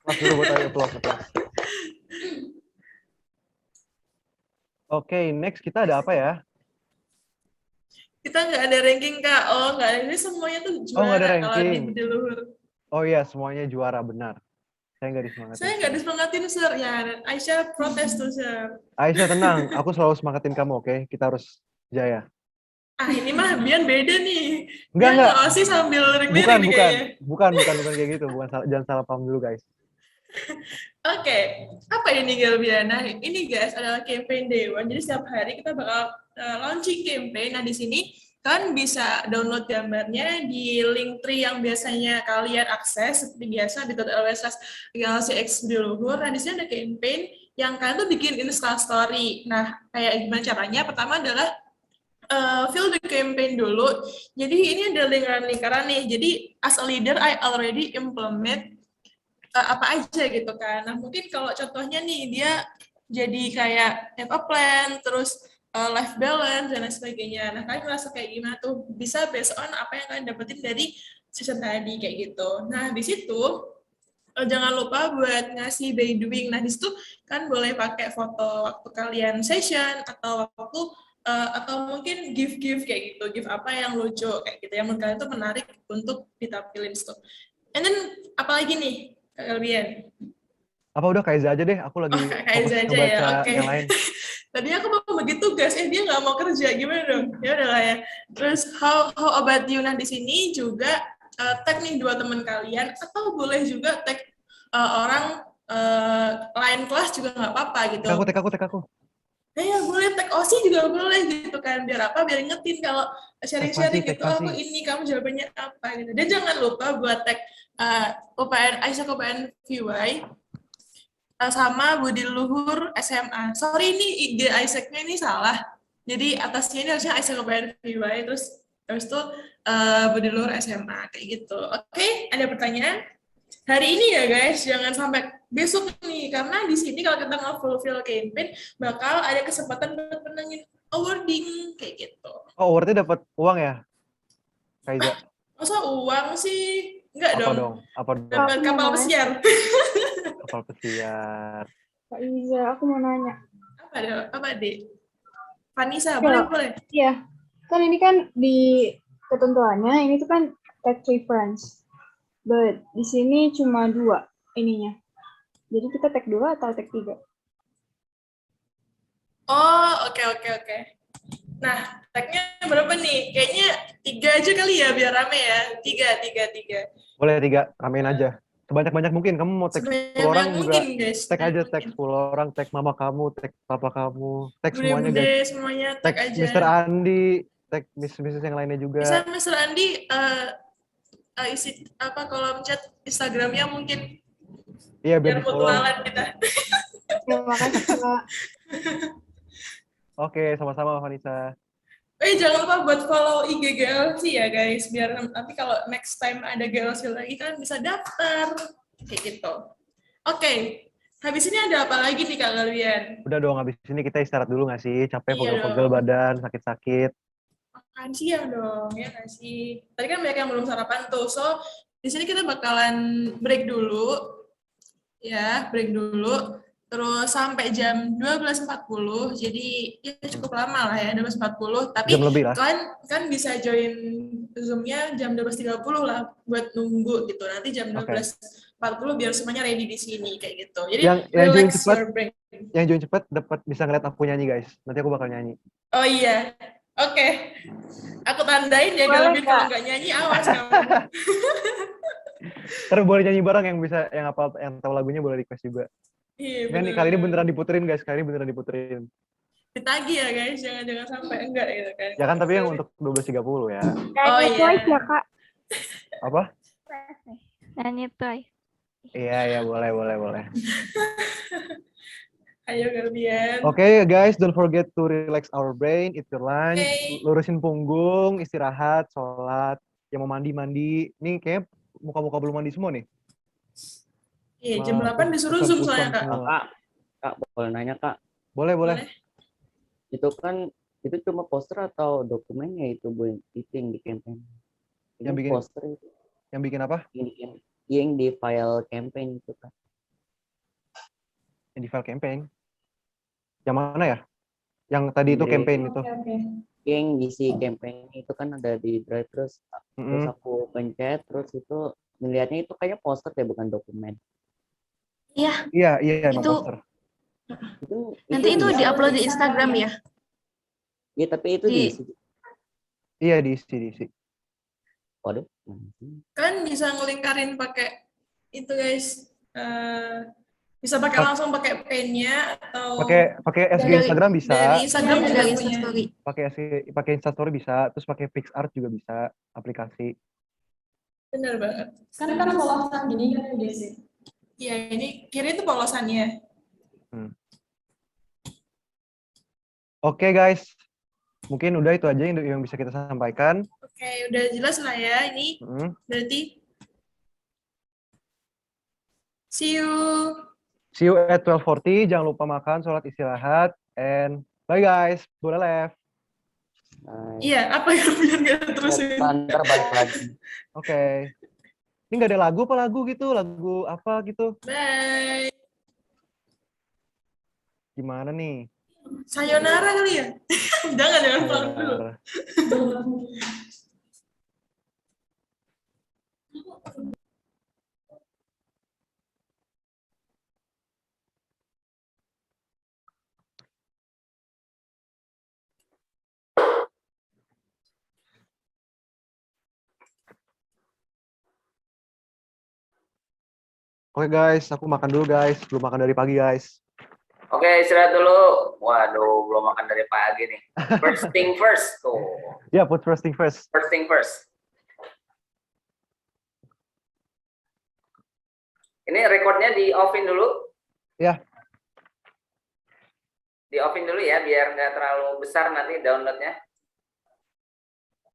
Pas dulu buat Ayu, plus. Oke, next kita ada apa ya? Kita nggak ada ranking Kak. Oh, nggak ada. Ini semuanya tuh juara nggak ada kalau ranking. di Budi Luhur. Oh iya, semuanya juara, benar. Saya nggak disemangatin. Saya nggak disemangatin, Sir. Ya, Aisyah protes tuh, Sir. Aisyah tenang, aku selalu semangatin kamu, oke? Kita harus jaya. Ini mah Bian beda nih. Enggak. Sih sambil ring-ring kayaknya. Bukan kayak gitu. Jangan salah paham dulu, guys. Oke. Apa ini Bian? Nah, ini guys adalah campaign Day One. Jadi setiap hari kita bakal launching campaign. Nah, di sini kalian bisa download gambarnya di link tree yang biasanya kalian akses seperti biasa di .lws/GLCX di Luhur. Nah, di sini ada campaign yang kalian tuh bikin Insta story. Nah, kayak gimana caranya? Pertama adalah fill the campaign dulu. Jadi ini ada lingkaran-lingkaran nih. Jadi as a leader, I already implement apa aja gitu kan. Nah mungkin kalau contohnya nih dia jadi kayak have a plan, terus life balance dan lain sebagainya. Nah kalian merasa kayak gimana tuh? Bisa based on apa yang kalian dapetin dari session tadi kayak gitu. Nah di situ jangan lupa buat ngasih by doing. Nah di situ kan boleh pakai foto waktu kalian session atau waktu atau mungkin give kayak gitu, give apa yang lucu kayak gitu, yang menurut kalian tuh menarik untuk ditampilin situ. And then apalagi nih Kak Galbian? Apa udah Kaiza aja deh, aku lagi Kak fokus Aiza aja ya, ngebaca oke. yang lain. Tadi aku mau bagi tugas, dia nggak mau kerja, gimana dong? Ya udah lah ya. Terus how about you? Nah di sini juga tag nih 2 teman kalian, atau boleh juga tag orang lain kelas juga nggak apa-apa gitu. Tek aku. Ya boleh tag OSI juga boleh gitu kan, biar apa? Biar ingetin kalau sharing-sharing gitu, aku ini kamu jawabannya apa gitu. Dan jangan lupa buat tag UPN Aisyah UPN VY sama Budi Luhur SMA. Sorry ini IG Isaac-nya ini salah. Jadi atasnya ini harusnya Isaac UPN VY, terus habis itu Budi Luhur SMA kayak gitu. Oke, ada pertanyaan? Hari ini ya guys, jangan sampai besok nih, karena di sini kalau kita nge-fulfill campaign bakal ada kesempatan buat menangin awarding kayak gitu. Oh, awardnya dapat uang ya, Kaiza? Masa uang sih? Enggak dong. Apa dong? Dapat kapal pesiar. Kapal pesiar. Kak Iza, aku mau nanya. Apa deh? Vanessa, boleh. Iya, kan ini kan di ketentuannya ini tuh kan tag reference. But di sini cuma 2 ininya. Jadi kita tag 2 atau tag 3? Oh, oke. Nah, tagnya berapa nih? Kayaknya 3 aja kali ya, biar rame ya. 3. Boleh 3, ramein aja. Sebanyak-banyak mungkin. Kamu mau tag 10 orang juga, tag aja, tag 10 orang, tag mama kamu, tag papa kamu, tag semuanya guys. Semuanya Tag aja. Mr. Andi, tag Miss yang lainnya juga. Bisa Mr. Andi isi apa kolom chat Instagramnya mungkin. Iya, biar di-follow. Kita. Terima kasih, Kak. Oke, sama-sama Vanessa. Jangan lupa buat follow IG GLC ya guys, biar nanti kalau next time ada GLC lagi kan bisa daftar kayak gitu. Oke, habis ini ada apa lagi nih Kak kalian? Udah dong, habis ini kita istirahat dulu nggak sih? Capek, pegel-pegel dong. badan, sakit-sakit. Makan siang dong, ya nggak sih? Tadi kan banyak yang belum sarapan tuh, so di sini kita bakalan break dulu, terus sampai jam 12.40, jadi ya cukup lama lah ya, 12.40, tapi kalian kan bisa join Zoom-nya jam 12.30 lah buat nunggu gitu, nanti jam 12.40 biar semuanya ready di sini kayak gitu. Jadi yang join cepet dapat bisa ngeliat aku nyanyi guys, nanti aku bakal nyanyi. Oh iya, oke. Aku tandain ya, kalau nggak nyanyi awas kamu. Terus boleh nyanyi bareng, yang bisa yang tahu lagunya boleh request juga. Iya, nih kali ini beneran diputerin guys, Ditagih ya guys, jangan sampai enggak gitu kan. Ya kan, tapi yang untuk 12.30 ya. Oh iya. Twice ya Kak. Apa? Nyanyi twice. Iya, boleh. Ayo kalian. Oke guys, don't forget to relax our brain, eat your lunch, lurusin punggung, istirahat, sholat. Yang mau mandi. Nih kayak muka-muka belum mandi semua nih. Iya, jam 8 disuruh Zoom soalnya, Kak. Kak, boleh nanya, Kak? Boleh. Itu kan, itu cuma poster atau dokumennya itu, Bu, itu yang di campaign? Yang bikin poster itu. Yang bikin apa? Yang di file campaign itu, Kak. Yang di file campaign? Yang mana ya? Yang tadi itu campaign itu? Yang ngisi campaign itu kan ada di drive, terus aku pencet, terus itu melihatnya itu kayaknya poster deh, bukan dokumen. Iya. Iya, itu poster. Nanti itu diupload di Instagram ya? Iya, tapi itu diisi. Iya, diisi. Waduh. Kan bisa ngelingkarin pakai itu guys. Bisa pakai langsung pakai pen-nya atau pakai SG Instagram bisa. Dari Instagram juga Instastory. Pakai Instastory bisa, terus pakai PixArt juga bisa, aplikasi. Bener banget. Kan polosan gini kan guys. Iya, ini kiri itu polosannya. Oke guys, mungkin udah itu aja yang bisa kita sampaikan. Oke, udah jelas lah ya ini. Berarti see you at 12:40. Jangan lupa makan, sholat, istirahat, and bye guys. Boleh left. Iya, apa yang biar terusin? Ntar balik lagi. Oke. Ini nggak ada lagu gitu? Lagu apa gitu? Bye. Gimana nih? Sayonara kali ya? Jangan pulang dulu. Oke guys, aku makan dulu guys. Belum makan dari pagi guys. Oke, istirahat dulu. Waduh, belum makan dari pagi nih. First thing first. Tuh. Ya, put first thing first. First thing first. Ini recordnya di offin dulu. Ya. Di offin dulu ya, biar nggak terlalu besar nanti downloadnya.